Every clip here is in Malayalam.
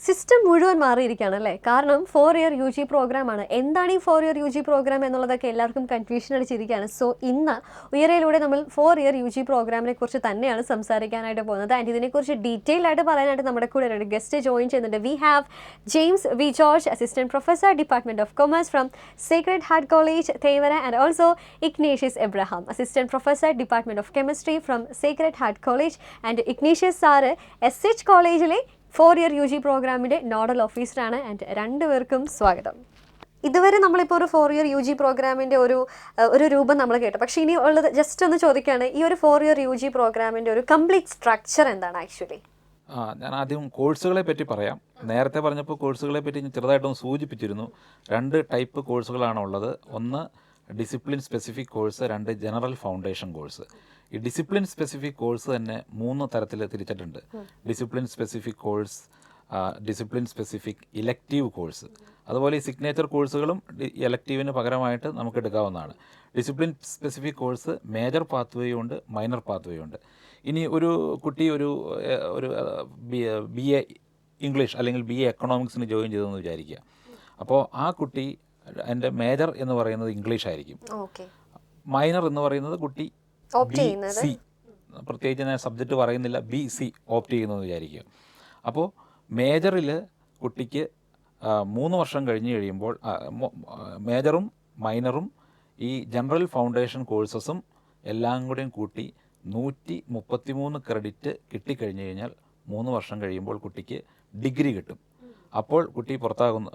സിസ്റ്റം മുഴുവൻ മാറിയിരിക്കുകയാണ് അല്ലേ? കാരണം 4 ഇയർ യു ജി പ്രോഗ്രാമാണ്. എന്താണ് ഈ 4 ഇയർ യു ജി പ്രോഗ്രാം എന്നുള്ളതൊക്കെ എല്ലാവർക്കും കൺഫ്യൂഷൻ അടിച്ചിരിക്കുകയാണ്. സോ ഇന്ന് ഉയരയിലൂടെ നമ്മൾ 4 ഇയർ യു ജി പ്രോഗ്രാമിനെ കുറിച്ച് തന്നെയാണ് സംസാരിക്കാനായിട്ട് പോകുന്നത്. ആൻഡ് ഇതിനെക്കുറിച്ച് ഡീറ്റെയിൽ ആയിട്ട് പറയാനായിട്ട് നമ്മുടെ കൂടെ ഒരു ഗസ്റ്റ് ജോയിൻ ചെയ്യുന്നുണ്ട്. We have James V George, assistant professor, department of commerce from Sacred Heart College, Thevara, and also Ignatius Abraham, assistant professor, department of chemistry from Sacred Heart College, and Ignatius sir H കോളേജിലെ 4 ഇയർ യു ജി പ്രോഗ്രാമിൻ്റെ നോഡൽ ഓഫീസറാണ്. ആൻഡ് രണ്ടുപേർക്കും സ്വാഗതം. ഇതുവരെ നമ്മളിപ്പോൾ ഒരു 4 ഇയർ യു ജി പ്രോഗ്രാമിൻ്റെ ഒരു രൂപം നമ്മൾ കേട്ടു. പക്ഷേ ഇനി ഉള്ളത് ജസ്റ്റ് ഒന്ന് ചോദിക്കുകയാണ്, ഈ ഒരു 4 ഇയർ യു ജി പ്രോഗ്രാമിൻ്റെ ഒരു കംപ്ലീറ്റ് സ്ട്രക്ചർ എന്താണ് ആക്ച്വലി? ഞാൻ ആദ്യം കോഴ്സുകളെ പറ്റി പറയാം. നേരത്തെ പറഞ്ഞപ്പോൾ കോഴ്സുകളെ പറ്റി ഞാൻ ചെറുതായിട്ടൊന്ന് സൂചിപ്പിച്ചിരുന്നു. 2 ടൈപ്പ് കോഴ്സുകളാണ് ഉള്ളത്. ഒന്ന് discipline specific course, 2 general foundation course. ഈ ഡിസിപ്ലിൻ സ്പെസിഫിക് കോഴ്സ് തന്നെ 3 തരത്തിൽ തിരിച്ചിട്ടുണ്ട്. Discipline specific course, discipline specific elective course. അതുപോലെ ഈ സിഗ്നേച്ചർ കോഴ്സുകളും ഇലക്റ്റീവിന് പകരമായിട്ട് നമുക്ക് എടുക്കാവുന്നതാണ്. ഡിസിപ്ലിൻ സ്പെസിഫിക് കോഴ്സ് മേജർ പാത്വേയും ഉണ്ട്, മൈനർ പാത്വേയും ഉണ്ട്. ഇനി ഒരു കുട്ടി ഒരു ബി എ ഇംഗ്ലീഷ് അല്ലെങ്കിൽ ബി എ എക്കണോമിക്സിന് ജോയിൻ ചെയ്തതെന്ന് വിചാരിക്കുക. അപ്പോൾ ആ കുട്ടി എൻ്റെ മേജർ എന്ന് പറയുന്നത് ഇംഗ്ലീഷ് ആയിരിക്കും. മൈനർ എന്ന് പറയുന്നത് കുട്ടി BC, പ്രത്യേകിച്ച് ഞാൻ സബ്ജക്റ്റ് പറയുന്നില്ല, BC ഓപ്റ്റ് ചെയ്യുന്നതെന്ന് വിചാരിക്കുക. അപ്പോൾ മേജറിൽ കുട്ടിക്ക് 3 വർഷം കഴിഞ്ഞ് കഴിയുമ്പോൾ മേജറും മൈനറും ഈ ജനറൽ ഫൗണ്ടേഷൻ കോഴ്സസും എല്ലാം കൂടെയും കൂട്ടി 133 ക്രെഡിറ്റ് കിട്ടിക്കഴിഞ്ഞ് കഴിഞ്ഞാൽ 3 വർഷം കഴിയുമ്പോൾ കുട്ടിക്ക് ഡിഗ്രി കിട്ടും. അപ്പോൾ കുട്ടി പുറത്താകുന്ന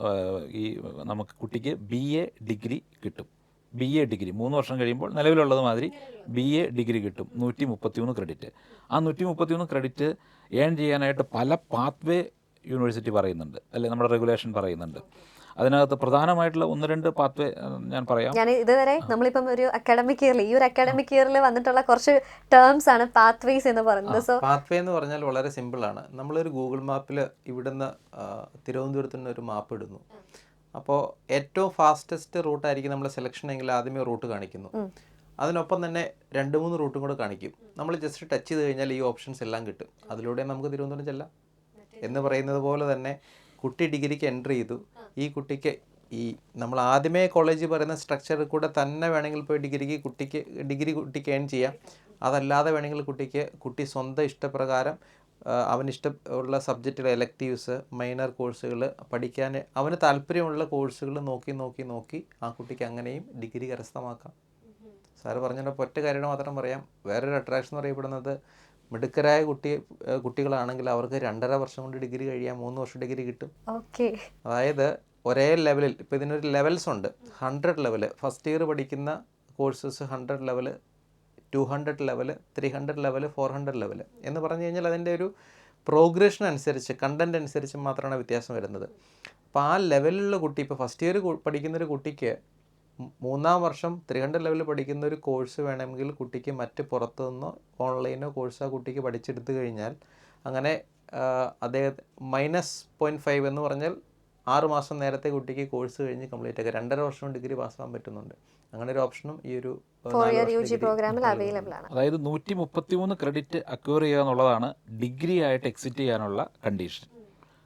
നമുക്ക് കുട്ടിക്ക് BA ഡിഗ്രി കിട്ടും. BA ഡിഗ്രി 3 വർഷം കഴിയുമ്പോൾ നിലവിലുള്ളത് മാതിരി BA ഡിഗ്രി കിട്ടും. 133 ക്രെഡിറ്റ്. ആ 133 ക്രെഡിറ്റ് ഏൺ ചെയ്യാനായിട്ട് പല പാത്വേ യൂണിവേഴ്സിറ്റി പറയുന്നുണ്ട്, അല്ലെങ്കിൽ നമ്മുടെ റെഗുലേഷൻ പറയുന്നുണ്ട്. അതിനകത്ത് പ്രധാനമായിട്ടുള്ള 1-2 പാത്വേ ഞാൻ പറയാം. ഞാൻ ഇതുവരെ നമ്മളിപ്പം ഒരു അക്കാഡമിക് ഇയറിൽ ഈ ഒരു അക്കാഡമിക് ഇയറിൽ വന്നിട്ടുള്ള കുറച്ച് ടേംസ് ആണ് പാത്വേസ് എന്ന് പറയുന്നത്. സോ പാത്വേ എന്ന് പറഞ്ഞാൽ വളരെ സിമ്പിളാണ്. നമ്മളൊരു ഗൂഗിൾ മാപ്പിൽ ഇവിടുന്ന് തിരുവനന്തപുരത്തിന് ഒരു മാപ്പ് ഇടുന്നു. അപ്പോൾ ഏറ്റവും ഫാസ്റ്റസ്റ്റ് റൂട്ടായിരിക്കും നമ്മൾ സെലക്ഷൻ എങ്കിൽ ആദ്യമേ റൂട്ട് കാണിക്കുന്നു. അതിനൊപ്പം തന്നെ 2-3 റൂട്ടും കൂടെ കാണിക്കും. നമ്മൾ ജസ്റ്റ് ടച്ച് ചെയ്ത് കഴിഞ്ഞാൽ ഈ ഓപ്ഷൻസ് എല്ലാം കിട്ടും. അതിലൂടെ നമുക്ക് തിരുവനന്തപുരം ചെല്ലാം. എന്ന് പറയുന്നത് പോലെ തന്നെ കുട്ടി ഡിഗ്രിക്ക് എൻ്റർ ചെയ്തു. ഈ കുട്ടിക്ക് ഈ നമ്മൾ ആദ്യമേ കോളേജിൽ പറയുന്ന സ്ട്രക്ചറിൽ കൂടെ തന്നെ വേണമെങ്കിൽ പോയി ഡിഗ്രി കുട്ടിക്ക് ഏൺ ചെയ്യാം. അതല്ലാതെ വേണമെങ്കിൽ കുട്ടി സ്വന്തം ഇഷ്ടപ്രകാരം അവനിഷ്ടമുള്ള സബ്ജക്റ്റുകൾ, എലക്റ്റീവ്സ്, മൈനർ കോഴ്സുകൾ പഠിക്കാൻ അവന് താല്പര്യമുള്ള കോഴ്സുകൾ നോക്കി ആ കുട്ടിക്ക് അങ്ങനെയും ഡിഗ്രി കരസ്ഥമാക്കാം. സാറ് പറഞ്ഞപ്പോൾ ഒറ്റ കാര്യം മാത്രം പറയാം. വേറൊരു അട്രാക്ഷൻ എന്ന് പറയപ്പെടുന്നത് മിടുക്കരായ കുട്ടികളാണെങ്കിൽ അവർക്ക് 2.5 വർഷം കൊണ്ട് ഡിഗ്രി കഴിയാം, 3 വർഷം ഡിഗ്രി കിട്ടും. അതായത് ഒരേ ലെവലിൽ, ഇപ്പോൾ ഇതിനൊരു ലെവൽസ് ഉണ്ട്. 100 ലെവൽ ഫസ്റ്റ് ഇയർ പഠിക്കുന്ന courses, 100 level, 200 level, 300 level, 400 level എന്ന് പറഞ്ഞു കഴിഞ്ഞാൽ അതിൻ്റെ ഒരു പ്രോഗ്രഷൻ അനുസരിച്ച്, കണ്ടൻറ് അനുസരിച്ച് മാത്രമാണ് വ്യത്യാസം വരുന്നത്. അപ്പോൾ ആ ലെവലിലുള്ള കുട്ടി, ഇപ്പോൾ ഫസ്റ്റ് ഇയർ പഠിക്കുന്നൊരു കുട്ടിക്ക് 3-ാം വർഷം 300 ലെവലിൽ പഠിക്കുന്ന ഒരു കോഴ്സ് വേണമെങ്കിൽ കുട്ടിക്ക് മറ്റ് പുറത്തുനിന്നോ ഓൺലൈനോ കോഴ്സ് ആ കുട്ടിക്ക് പഠിച്ചെടുത്ത് കഴിഞ്ഞാൽ അങ്ങനെ -0.5 എന്ന് പറഞ്ഞാൽ 6 മാസം നേരത്തെ കുട്ടിക്ക് കോഴ്സ് കഴിഞ്ഞ് കംപ്ലീറ്റ് ആക്കുക. 2.5 വർഷം ഡിഗ്രി പാസ്സാകാൻ പറ്റുന്നുണ്ട്. അങ്ങനെ ഒരു ഓപ്ഷനും ഈ ഒരു 4 ഇയർ യു ജി പ്രോഗ്രാമിൽ അവൈലബിൾ ആണ്. അതായത് 133 ക്രെഡിറ്റ് അക്വയർ ചെയ്യുക എന്നുള്ളതാണ് ഡിഗ്രി ആയിട്ട് എക്സിറ്റ് ചെയ്യാനുള്ള കണ്ടീഷൻ.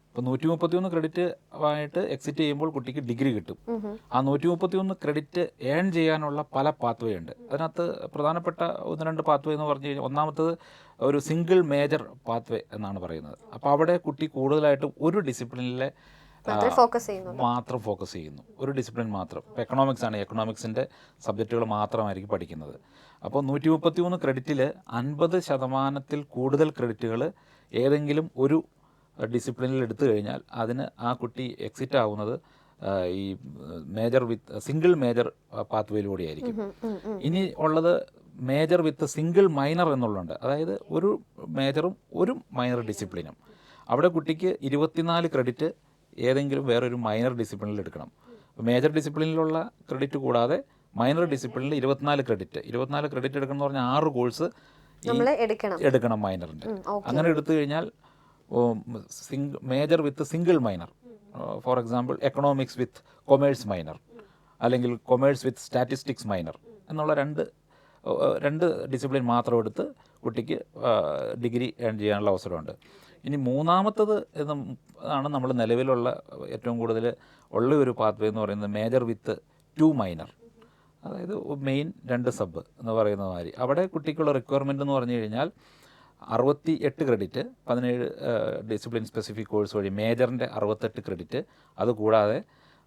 ഇപ്പോൾ 133 ക്രെഡിറ്റ് ആയിട്ട് എക്സിറ്റ് ചെയ്യുമ്പോൾ കുട്ടിക്ക് ഡിഗ്രി കിട്ടും. ആ 133 ക്രെഡിറ്റ് ഏൺ ചെയ്യാനുള്ള പല പാത്വേ ഉണ്ട്. അതിനകത്ത് പ്രധാനപ്പെട്ട 1-2 പാത്വേ എന്ന് പറഞ്ഞു കഴിഞ്ഞാൽ, ഒന്നാമത്തത് ഒരു സിംഗിൾ മേജർ പാത്വേ എന്നാണ് പറയുന്നത്. അപ്പോൾ അവിടെ കുട്ടി കൂടുതലായിട്ടും ഒരു ഡിസിപ്ലിനിലെ മാത്രം ഫോക്കസ് ചെയ്യുന്നു, ഒരു ഡിസിപ്ലിൻ മാത്രം. ഇപ്പോൾ എക്കണോമിക്സ് ആണ്, എക്കണോമിക്സിൻ്റെ സബ്ജക്റ്റുകൾ മാത്രമായിരിക്കും പഠിക്കുന്നത്. അപ്പോൾ 133 ക്രെഡിറ്റിൽ 50% കൂടുതൽ ക്രെഡിറ്റുകൾ ഏതെങ്കിലും ഒരു ഡിസിപ്ലിനിൽ എടുത്തു കഴിഞ്ഞാൽ അതിന് ആ കുട്ടി എക്സിറ്റ് ആവുന്നത് ഈ സിംഗിൾ മേജർ പാത്വേയിലൂടെ ആയിരിക്കും. ഇനി ഉള്ളത് മേജർ വിത്ത് സിംഗിൾ മൈനർ എന്നുള്ളതുണ്ട്. അതായത് ഒരു മേജറും ഒരു മൈനർ ഡിസിപ്ലിനും. അവിടെ കുട്ടിക്ക് 24 ക്രെഡിറ്റ് ഏതെങ്കിലും വേറൊരു മൈനർ ഡിസിപ്ലിനിൽ എടുക്കണം. മേജർ ഡിസിപ്ലിനിലുള്ള ക്രെഡിറ്റ് കൂടാതെ മൈനർ ഡിസിപ്ലിനിൽ 24 ക്രെഡിറ്റ് എടുക്കണം എന്ന് പറഞ്ഞാൽ 6 കോഴ്സ് എടുക്കണം മൈനറിൻ്റെ. അങ്ങനെ എടുത്തു കഴിഞ്ഞാൽ major with single minor, for example economics with commerce minor, അല്ലെങ്കിൽ കൊമേഴ്സ് വിത്ത് സ്റ്റാറ്റിസ്റ്റിക്സ് മൈനർ എന്നുള്ള രണ്ട് ഡിസിപ്ലിൻ മാത്രം എടുത്ത് കുട്ടിക്ക് ഡിഗ്രി ഏൺ ചെയ്യാനുള്ള അവസരമുണ്ട്. ഇനി മൂന്നാമത്തത് ആണ് നമ്മൾ നിലവിലുള്ള ഏറ്റവും കൂടുതൽ ഉള്ള ഒരു പാത്വേ എന്ന് പറയുന്നത് മേജർ വിത്ത് 2 മൈനർ, അതായത് മെയിൻ 2 സബ് എന്ന് പറയുന്ന മാതിരി. അവിടെ കുട്ടിക്കുള്ള റിക്വയർമെൻ്റ് എന്ന് പറഞ്ഞു കഴിഞ്ഞാൽ 68 ക്രെഡിറ്റ് 17 ഡിസിപ്ലിൻ സ്പെസിഫിക് കോഴ്സ് വഴി മേജറിൻ്റെ 68 ക്രെഡിറ്റ്, അതുകൂടാതെ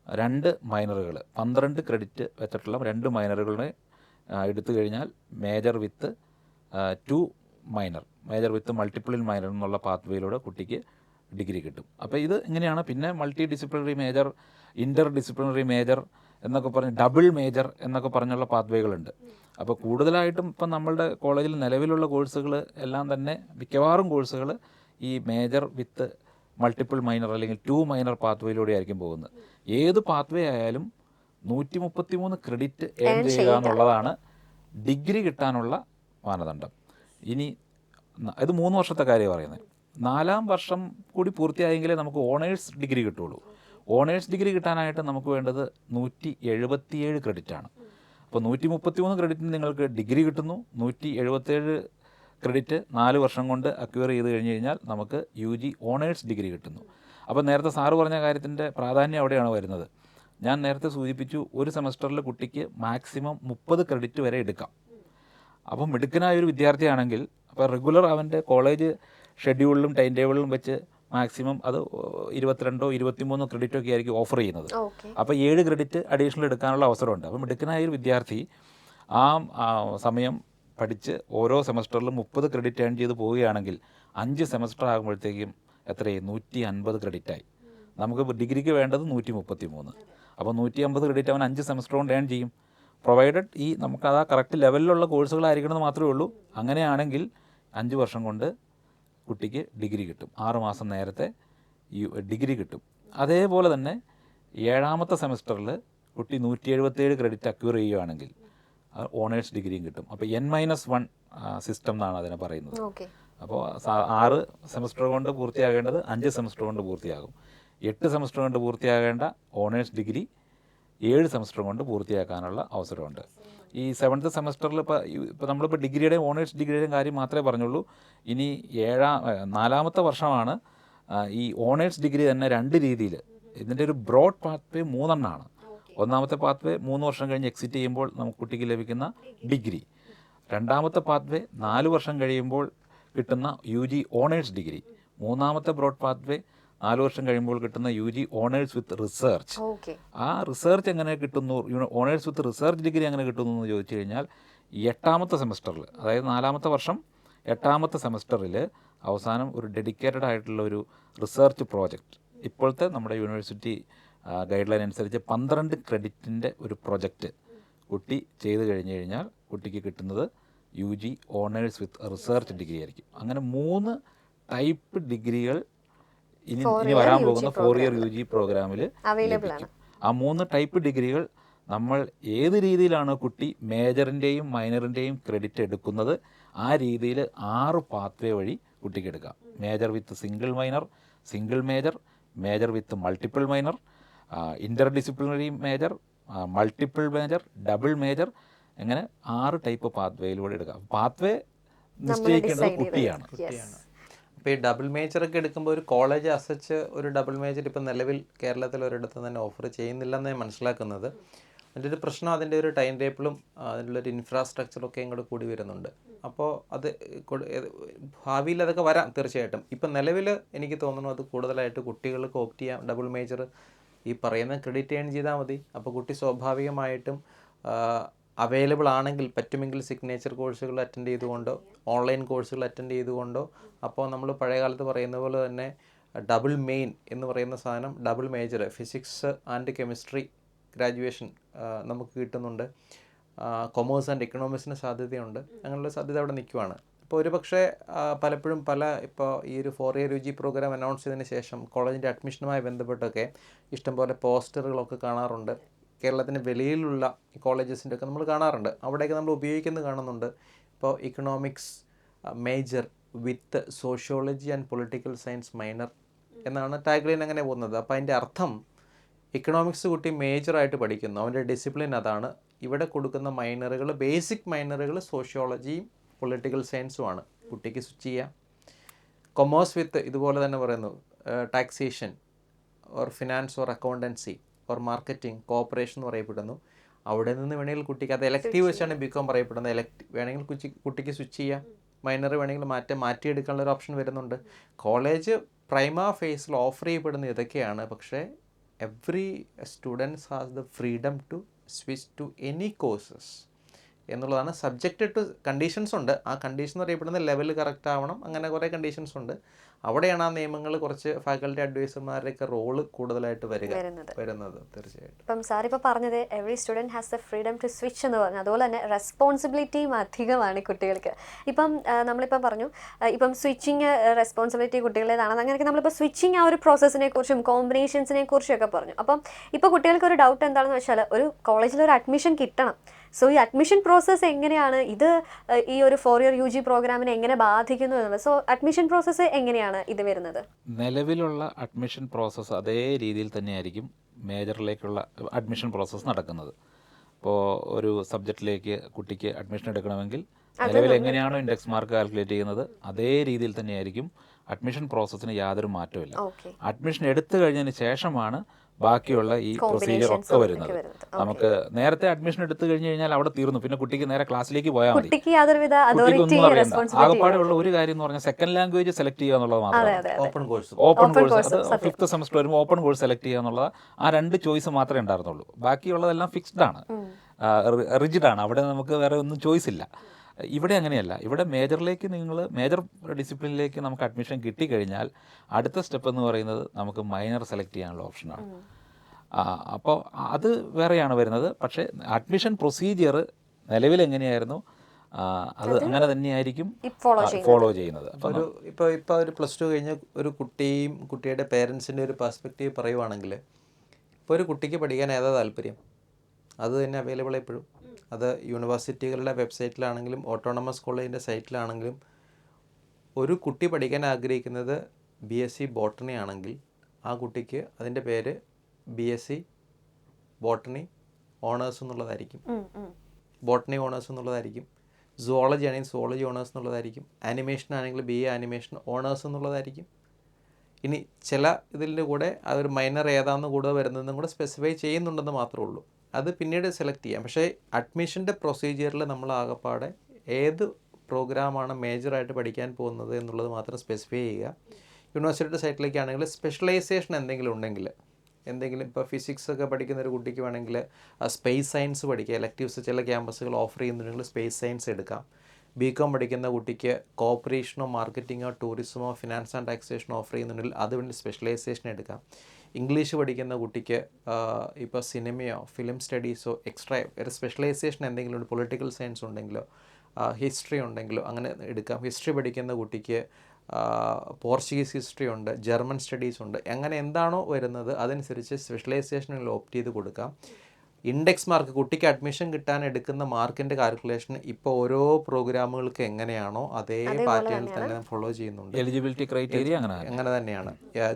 2 മൈനറുകൾ 12 ക്രെഡിറ്റ് വെച്ചിട്ടുള്ള 2 മൈനറുകളെ എടുത്തു കഴിഞ്ഞാൽ major with 2 minor, major with multiple in minor എന്നുള്ള പാത്വേയിലൂടെ കുട്ടിക്ക് ഡിഗ്രി കിട്ടും. അപ്പോൾ ഇത് ഇങ്ങനെയാണ്. പിന്നെ മൾട്ടി ഡിസിപ്ലിനറി മേജർ, ഇൻ്റർ ഡിസിപ്ലിനറി മേജർ എന്നൊക്കെ പറഞ്ഞ് ഡബിൾ മേജർ എന്നൊക്കെ പറഞ്ഞുള്ള പാത്വേകളുണ്ട്. അപ്പോൾ കൂടുതലായിട്ടും ഇപ്പം നമ്മളുടെ കോളേജിൽ നിലവിലുള്ള കോഴ്സുകൾ എല്ലാം തന്നെ മിക്കവാറും കോഴ്സുകൾ ഈ മേജർ വിത്ത് മൾട്ടിപ്പിൾ മൈനർ അല്ലെങ്കിൽ 2 മൈനർ പാത്വേയിലൂടെ ആയിരിക്കും പോകുന്നത്. ഏത് പാത്വേ ആയാലും 133 ക്രെഡിറ്റ് ഏൺ ചെയ്യുക എന്നുള്ളതാണ് ഡിഗ്രി കിട്ടാനുള്ള മാനദണ്ഡം. ഇനി ഇത് 3 വർഷത്തെ കാര്യം പറയുന്നത്. 4ാം വർഷം കൂടി പൂർത്തിയായെങ്കിലേ നമുക്ക് ഓണേഴ്സ് ഡിഗ്രി കിട്ടുള്ളൂ. ഓണേഴ്സ് ഡിഗ്രി കിട്ടാനായിട്ട് നമുക്ക് വേണ്ടത് 177 ക്രെഡിറ്റാണ്. അപ്പോൾ 133 ക്രെഡിറ്റിന് നിങ്ങൾക്ക് ഡിഗ്രി കിട്ടുന്നു. 177 ക്രെഡിറ്റ് 4 വർഷം കൊണ്ട് അക്വയർ ചെയ്ത് കഴിഞ്ഞ് കഴിഞ്ഞാൽ നമുക്ക് UG ഓണേഴ്സ് ഡിഗ്രി കിട്ടുന്നു. അപ്പോൾ നേരത്തെ സാറ് പറഞ്ഞ കാര്യത്തിൻ്റെ പ്രാധാന്യം അവിടെയാണ് വരുന്നത്. ഞാൻ നേരത്തെ സൂചിപ്പിച്ചു, ഒരു സെമസ്റ്ററിൽ കുട്ടിക്ക് മാക്സിമം 30 ക്രെഡിറ്റ് വരെ എടുക്കാം. അപ്പം മിടുക്കനായ ഒരു വിദ്യാർത്ഥിയാണെങ്കിൽ അപ്പോൾ റെഗുലർ അവൻ്റെ കോളേജ് ഷെഡ്യൂളിലും ടൈം ടേബിളിലും വെച്ച് മാക്സിമം അത് 22 23 ക്രെഡിറ്റൊക്കെ ആയിരിക്കും ഓഫർ ചെയ്യുന്നത്. അപ്പോൾ 7 ക്രെഡിറ്റ് അഡീഷണൽ എടുക്കാനുള്ള അവസരമുണ്ട്. അപ്പോൾ മിടുക്കനായ ഒരു വിദ്യാർത്ഥി ആ സമയം പഠിച്ച് ഓരോ സെമസ്റ്ററിലും 30 ക്രെഡിറ്റ് ഏൺ ചെയ്ത് പോവുകയാണെങ്കിൽ 5 സെമസ്റ്റർ ആകുമ്പോഴത്തേക്കും എത്രയായി? 150 ക്രെഡിറ്റായി. നമുക്ക് ഡിഗ്രിക്ക് വേണ്ടത് 133. അപ്പോൾ 150 ക്രെഡിറ്റ് അവൻ 5 സെമസ്റ്റർ കൊണ്ട് ഏൺ ചെയ്യും. പ്രൊവൈഡഡ് നമുക്കത് ആ കറക്റ്റ് ലെവലിലുള്ള കോഴ്സുകളായിരിക്കണമെന്ന് മാത്രമേ ഉള്ളൂ. അങ്ങനെയാണെങ്കിൽ 5 വർഷം കൊണ്ട് കുട്ടിക്ക് ഡിഗ്രി കിട്ടും. 6 മാസം നേരത്തെ ഡിഗ്രി കിട്ടും. അതേപോലെ തന്നെ 7ാമത്തെ സെമസ്റ്ററിൽ കുട്ടി 177 ക്രെഡിറ്റ് അക്വയർ ചെയ്യുകയാണെങ്കിൽ ഓണേഴ്സ് ഡിഗ്രിയും കിട്ടും. അപ്പോൾ N-1 സിസ്റ്റം എന്നാണ് അതിനെ പറയുന്നത്. അപ്പോൾ 6 സെമസ്റ്റർ കൊണ്ട് പൂർത്തിയാകേണ്ടത് 5 സെമസ്റ്റർ കൊണ്ട് പൂർത്തിയാകും. 8 സെമസ്റ്റർ കൊണ്ട് പൂർത്തിയാകേണ്ട ഓണേഴ്സ് ഡിഗ്രി 7 സെമസ്റ്റർ കൊണ്ട് പൂർത്തിയാക്കാനുള്ള അവസരമുണ്ട്. ഈ 7th സെമസ്റ്ററിൽ ഇപ്പോൾ നമ്മളിപ്പോൾ ഡിഗ്രിയുടെയും ഓണേഴ്സ് ഡിഗ്രിയുടെയും കാര്യം മാത്രമേ പറഞ്ഞുള്ളൂ. ഇനി 4ാമത്തെ വർഷമാണ് ഈ ഓണേഴ്സ് ഡിഗ്രി തന്നെ 2 രീതിയിൽ. ഇതിൻ്റെ ഒരു ബ്രോഡ് പാത്വേ 3 എണ്ണമാണ്. ഒന്നാമത്തെ പാത്വേ 3 വർഷം കഴിഞ്ഞ് എക്സിറ്റ് ചെയ്യുമ്പോൾ നമുക്ക് കുട്ടിക്ക് ലഭിക്കുന്ന ഡിഗ്രി. 2ാമത്തെ പാത്വേ 4 വർഷം കഴിയുമ്പോൾ കിട്ടുന്ന UG ഓണേഴ്സ് ഡിഗ്രി. 3ാമത്തെ ബ്രോഡ് പാത്വേ 4 വർഷം കഴിയുമ്പോൾ കിട്ടുന്ന UG ഓണേഴ്സ് വിത്ത് റിസർച്ച്. ആ റിസർച്ച് എങ്ങനെ കിട്ടുന്നു, ഓണേഴ്സ് വിത്ത് റിസർച്ച് ഡിഗ്രി എങ്ങനെ കിട്ടുന്നു എന്ന് ചോദിച്ചു കഴിഞ്ഞാൽ 8ാമത്തെ സെമസ്റ്ററിൽ, അതായത് 4ാമത്തെ വർഷം 8ാമത്തെ സെമസ്റ്ററിൽ അവസാനം ഒരു ഡെഡിക്കേറ്റഡ് ആയിട്ടുള്ള ഒരു റിസർച്ച് പ്രോജക്റ്റ്, ഇപ്പോഴത്തെ നമ്മുടെ യൂണിവേഴ്സിറ്റി ഗൈഡ് ലൈൻ അനുസരിച്ച് 12 ക്രെഡിറ്റിൻ്റെ ഒരു പ്രൊജക്റ്റ് കുട്ടി ചെയ്ത് കഴിഞ്ഞ് കഴിഞ്ഞാൽ കുട്ടിക്ക് കിട്ടുന്നത് UG honours with research degree ആയിരിക്കും. അങ്ങനെ 3 ടൈപ്പ് ഡിഗ്രികൾ ഇനി വരാൻ പോകുന്ന 4 ഇയർ UG പ്രോഗ്രാമിൽ ലഭിക്കും. ആ 3 ടൈപ്പ് ഡിഗ്രികൾ നമ്മൾ ഏത് രീതിയിലാണ് കുട്ടി മേജറിൻ്റെയും മൈനറിൻ്റെയും ക്രെഡിറ്റ് എടുക്കുന്നത് ആ രീതിയിൽ 6 പാത്വേ വഴി കുട്ടിക്ക് എടുക്കാം. Major with single minor, single major, major with multiple minor, inter disciplinary major, multiple major, double major, അങ്ങനെ 6 ടൈപ്പ് പാത്വേയിലൂടെ എടുക്കാം. പാത്വേ നിശ്ചയിക്കേണ്ടത് കുട്ടിയാണ്. അപ്പോൾ ഈ ഡബിൾ മേജറൊക്കെ എടുക്കുമ്പോൾ ഒരു കോളേജ് അസച്ച് ഒരു ഡബിൾ മേജർ ഇപ്പം നിലവിൽ കേരളത്തിൽ ഒരിടത്ത് തന്നെ ഓഫർ ചെയ്യുന്നില്ലെന്ന് ഞാൻ മനസ്സിലാക്കുന്നത്. അതിൻ്റെ ഒരു പ്രശ്നം അതിൻ്റെ ഒരു ടൈം ടേബിളും അതിനുള്ളൊരു ഇൻഫ്രാസ്ട്രക്ചറൊക്കെ ഇങ്ങോട്ട് കൂടി വരുന്നുണ്ട്. അപ്പോൾ അത് ഭാവിയിൽ അതൊക്കെ വരാം തീർച്ചയായിട്ടും. ഇപ്പം നിലവിൽ എനിക്ക് തോന്നുന്നു അത് കൂടുതലായിട്ട് കുട്ടികൾക്ക് ഓപ്റ്റ് ചെയ്യാം. ഡബിൾ മേജർ ഈ പറയുന്ന ക്രെഡിറ്റ് ഏൺ ചെയ്താൽ മതി. അപ്പോൾ കുട്ടി സ്വാഭാവികമായിട്ടും അവൈലബിൾ ആണെങ്കിൽ പറ്റുമെങ്കിൽ സിഗ്നേച്ചർ കോഴ്സുകൾ അറ്റൻഡ് ചെയ്തുകൊണ്ടോ ഓൺലൈൻ കോഴ്സുകൾ അറ്റൻഡ് ചെയ്തുകൊണ്ടോ, അപ്പോൾ നമ്മൾ പഴയ കാലത്ത് പറയുന്ന പോലെ തന്നെ ഡബിൾ മെയിൻ എന്ന് പറയുന്ന സാധനം, double major physics and chemistry graduation നമുക്ക് കിട്ടുന്നുണ്ട്. കൊമേഴ്സ് ആൻഡ് എക്കണോമിക്സിന് സാധ്യതയുണ്ട്. അങ്ങനെയുള്ള സാധ്യത അവിടെ നിൽക്കുവാണ്. ഇപ്പോൾ ഒരു പക്ഷേ പലപ്പോഴും ഇപ്പോൾ ഈ ഒരു 4 ഇയർ UG പ്രോഗ്രാം അനൗൺസ് ചെയ്തതിന് ശേഷം കോളേജിൻ്റെ അഡ്മിഷനുമായി ബന്ധപ്പെട്ടൊക്കെ ഇഷ്ടംപോലെ പോസ്റ്ററുകളൊക്കെ കാണാറുണ്ട്. കേരളത്തിന് വെളിയിലുള്ള കോളേജസിൻ്റെ ഒക്കെ നമ്മൾ കാണാറുണ്ട്. അവിടെയൊക്കെ നമ്മൾ ഉപയോഗിക്കുന്നത് കാണുന്നുണ്ട്. ഇപ്പോൾ economics major with sociology and political science minor എന്നാണ് ടാഗ് ലൈൻ അങ്ങനെ പോകുന്നത്. അപ്പോൾ അതിൻ്റെ അർത്ഥം ഇക്കണോമിക്സ് കുട്ടി മേജറായിട്ട് പഠിക്കുന്നു, അവൻ്റെ ഡിസിപ്ലിൻ അതാണ്. ഇവിടെ കൊടുക്കുന്ന മൈനറുകൾ, ബേസിക് മൈനറുകൾ സോഷ്യോളജിയും പൊളിറ്റിക്കൽ സയൻസുമാണ്. കുട്ടിക്ക് സ്വിച്ച് ചെയ്യാം. കൊമേഴ്സ് വിത്ത് ഇതുപോലെ തന്നെ പറയുന്നു taxation or finance or accountancy or marketing corporation എന്ന് പറയപ്പെടുന്നു. അവിടെ നിന്ന് വേണമെങ്കിൽ കുട്ടിക്ക് അത് എലക്റ്റീവ് വെച്ചാണ് ബികോം പറയപ്പെടുന്നത്. വേണമെങ്കിൽ കുട്ടിക്ക് സ്വിച്ച് ചെയ്യാം, മൈനർ വേണമെങ്കിൽ മാറ്റിയെടുക്കാനുള്ള ഒരു ഓപ്ഷൻ വരുന്നുണ്ട്. കോളേജ് പ്രൈമ ഫേസിൽ ഓഫർ ചെയ്യപ്പെടുന്ന ഇതൊക്കെയാണ്. പക്ഷേ every students has the freedom to switch to any courses എന്നുള്ളതാണ്. സബ്ജക്റ്റ് ടു കണ്ടീഷൻസ് ഉണ്ട്. ആ കണ്ടീഷൻ എന്ന് പറയപ്പെടുന്ന ലെവൽ കറക്റ്റ് ആവണം, അങ്ങനെ കുറേ കണ്ടീഷൻസ് ഉണ്ട്. അവിടെയാണ് ആ നിയമങ്ങൾ കുറച്ച് ഫാക്കൽറ്റി അഡ്വൈസർമാരുടെയൊക്കെ റോള് കൂടുതലായിട്ട് വരുന്നത് തീർച്ചയായിട്ടും. ഇപ്പം സാർ ഇപ്പോൾ പറഞ്ഞത് every student has the freedom to switch എന്ന് പറഞ്ഞു. അതുപോലെ തന്നെ റെസ്പോൺസിബിലിറ്റിയും അധികമാണ് കുട്ടികൾക്ക്. ഇപ്പം നമ്മളിപ്പം പറഞ്ഞു ഇപ്പം സ്വിച്ചിങ് റെസ്പോൺസിബിലിറ്റി കുട്ടികളുടേതാണ്. അങ്ങനെയൊക്കെ നമ്മളിപ്പോൾ സ്വിച്ചിങ് ആ ഒരു പ്രോസസ്സിനെ കുറിച്ചും കോമ്പിനേഷൻസിനെ കുറിച്ചും ഒക്കെ പറഞ്ഞു. അപ്പം ഇപ്പോൾ കുട്ടികൾക്ക് ഒരു ഡൗട്ട് എന്താണെന്ന് വെച്ചാൽ ഒരു കോളേജിൽ ഒരു അഡ്മിഷൻ കിട്ടണം. സോ ഈ അഡ്മിഷൻ പ്രോസസ്സ് എങ്ങനെയാണ്, ഇത് ഈ ഒരു 4 year UG പ്രോഗ്രാമിനെ എങ്ങനെ ബാധിക്കുന്നു എന്നുള്ളത്. സോ അഡ്മിഷൻ പ്രോസസ്സ് എങ്ങനെയാണ് ഇത് വരുന്നത്? നിലവിലുള്ള അഡ്മിഷൻ പ്രോസസ്സ് അതേ രീതിയിൽ തന്നെയായിരിക്കും മേജറിലേക്കുള്ള അഡ്മിഷൻ പ്രോസസ്സ് നടക്കുന്നത്. ഇപ്പോൾ ഒരു സബ്ജക്റ്റിലേക്ക് കുട്ടിക്ക് അഡ്മിഷൻ എടുക്കണമെങ്കിൽ നിലവിൽ എങ്ങനെയാണോ ഇൻഡെക്സ് മാർക്ക് കാൽക്കുലേറ്റ് ചെയ്യുന്നത് അതേ രീതിയിൽ തന്നെയായിരിക്കും അഡ്മിഷൻ പ്രോസസ്സിന് യാതൊരു മാറ്റമില്ല. അഡ്മിഷൻ എടുത്തു കഴിഞ്ഞതിന് ശേഷമാണ് ബാക്കിയുള്ള ഈ പ്രൊസീജിയർ ഒക്കെ വരുന്നത്. നമുക്ക് നേരത്തെ അഡ്മിഷൻ എടുത്തു കഴിഞ്ഞു കഴിഞ്ഞാൽ അവിടെ തീർന്നു, പിന്നെ കുട്ടിക്ക് നേരെ ക്ലാസ്സിലേക്ക് പോയാൽ മതി. കുട്ടിക്ക് ഒന്നും അറിയണ്ട. ആകെപ്പാടെയുള്ള ഒരു കാര്യം എന്ന് പറഞ്ഞാൽ സെക്കൻഡ് ലാംഗ്വേജ് സെലക്ട് ചെയ്യുക എന്നുള്ളത് മാത്രമേ. ഓപ്പൺ കോഴ്സ് അത് 5th സെമസ്റ്റർ വരുമ്പോൾ ഓപ്പൺ കോഴ്സ് സെലക്ട് ചെയ്യുക എന്നുള്ളത് ആ 2 ചോയ്സ് മാത്രമേ ഉണ്ടായിരുന്നുള്ളൂ. ബാക്കിയുള്ളതെല്ലാം ഫിക്സ്ഡ് ആണ്, റിജിഡാണ്. അവിടെ നമുക്ക് വേറെ ഒന്നും ചോയ്സ് ഇല്ല. ഇവിടെ അങ്ങനെയല്ല. ഇവിടെ മേജറിലേക്ക് മേജർ ഡിസിപ്ലിനിലേക്ക് നമുക്ക് അഡ്മിഷൻ കിട്ടിക്കഴിഞ്ഞാൽ അടുത്ത സ്റ്റെപ്പ് എന്ന് പറയുന്നത് നമുക്ക് മൈനർ സെലക്ട് ചെയ്യാനുള്ള ഓപ്ഷനാണ്. അപ്പോൾ അത് വേറെയാണ് വരുന്നത്. പക്ഷേ അഡ്മിഷൻ പ്രൊസീജിയർ നിലവിൽ എങ്ങനെയായിരുന്നു അത് അങ്ങനെ തന്നെയായിരിക്കും ഫോളോ ചെയ്യുന്നത്. ഇപ്പോൾ ഒരു +2 കഴിഞ്ഞ ഒരു കുട്ടിയും കുട്ടിയുടെ പേരൻസിൻ്റെ ഒരു പെർസ്പെക്റ്റീവ് പറയുവാണെങ്കിൽ, ഇപ്പോൾ ഒരു കുട്ടിക്ക് പഠിക്കാൻ ഏതാ താല്പര്യം അത് തന്നെ അവൈലബിൾ എപ്പോഴും. അത് യൂണിവേഴ്സിറ്റികളുടെ വെബ്സൈറ്റിലാണെങ്കിലും ഓട്ടോണമസ് കോളേജിൻ്റെ സൈറ്റിലാണെങ്കിലും ഒരു കുട്ടി പഠിക്കാൻ ആഗ്രഹിക്കുന്നത് BSc ബോട്ടണി ആണെങ്കിൽ ആ കുട്ടിക്ക് അതിൻ്റെ പേര് BSc ബോട്ടണി ഓണേഴ്സ് എന്നുള്ളതായിരിക്കും, ബോട്ടണി ഓണേഴ്സ് എന്നുള്ളതായിരിക്കും. സുവോളജി ആണെങ്കിൽ സുവോളജി ഓണേഴ്സ് എന്നുള്ളതായിരിക്കും. ആനിമേഷൻ ആണെങ്കിൽ BA ആനിമേഷൻ ഓണേഴ്സ് എന്നുള്ളതായിരിക്കും. ഇനി ചില ഇതിൻ്റെ കൂടെ ആ ഒരു മൈനർ ഏതാണെന്ന് കൂടെ വരുന്നതെന്നും കൂടെ സ്പെസിഫൈ ചെയ്യുന്നുണ്ടെന്ന് മാത്രമേ ഉള്ളൂ. അത് പിന്നീട് സെലക്ട് ചെയ്യാം. പക്ഷേ അഡ്മിഷൻ്റെ പ്രൊസീജിയറിൽ നമ്മൾ ആകെപ്പാടെ ഏത് പ്രോഗ്രാമാണ് മേജറായിട്ട് പഠിക്കാൻ പോകുന്നത് എന്നുള്ളത് മാത്രം സ്പെസിഫൈ ചെയ്യുക. യൂണിവേഴ്സിറ്റിയുടെ സൈറ്റിലേക്കാണെങ്കിൽ സ്പെഷ്യലൈസേഷൻ എന്തെങ്കിലും ഉണ്ടെങ്കിൽ, എന്തെങ്കിലും ഇപ്പോൾ ഫിസിക്സ് ഒക്കെ പഠിക്കുന്ന ഒരു കുട്ടിക്ക് വേണമെങ്കിൽ സ്പേസ് സയൻസ് പഠിക്കുക. എലക്റ്റീവ്സ് ചില ക്യാമ്പസുകൾ ഓഫർ ചെയ്യുന്നുണ്ടെങ്കിൽ സ്പേസ് സയൻസ് എടുക്കാം. BCom പഠിക്കുന്ന കുട്ടിക്ക് കോപ്പറേഷനോ മാർക്കറ്റിങ്ങോ ടൂറിസമോ ഫിനാൻസ് ആൻഡ് ടാക്സേഷനോ ഓഫർ ചെയ്യുന്നുണ്ടെങ്കിൽ അതുകൊണ്ട് സ്പെഷ്യലൈസേഷൻ എടുക്കാം. ഇംഗ്ലീഷ് പഠിക്കുന്ന കുട്ടിക്ക് ഇപ്പോൾ സിനിമയോ ഫിലിം സ്റ്റഡീസോ എക്സ്ട്രാ ഒരു സ്പെഷ്യലൈസേഷൻ എന്തെങ്കിലും ഉണ്ട്, പൊളിറ്റിക്കൽ സയൻസ് ഉണ്ടെങ്കിലോ ഹിസ്റ്ററി ഉണ്ടെങ്കിലോ അങ്ങനെ എടുക്കാം. ഹിസ്റ്ററി പഠിക്കുന്ന കുട്ടിക്ക് പോർച്ചുഗീസ് ഹിസ്റ്ററി ഉണ്ട്, ജർമ്മൻ സ്റ്റഡീസ് ഉണ്ട്. അങ്ങനെ എന്താണോ വരുന്നത് അതനുസരിച്ച് സ്പെഷ്യലൈസേഷനിൽ ഓപ്റ്റ് ചെയ്ത് കൊടുക്കാം. ഇൻഡെക്സ് മാർക്ക് കുട്ടിക്ക് അഡ്മിഷൻ കിട്ടാൻ എടുക്കുന്ന മാർക്കിൻ്റെ കാൽക്കുലേഷൻ ഇപ്പോൾ ഓരോ പ്രോഗ്രാമുകൾക്ക് എങ്ങനെയാണോ അതേ പാറ്റേണിൽ തന്നെ ഫോളോ ചെയ്യുന്നുണ്ട്. എലിജിബിലിറ്റി ക്രൈറ്റീരിയ അങ്ങനെ തന്നെയാണ്.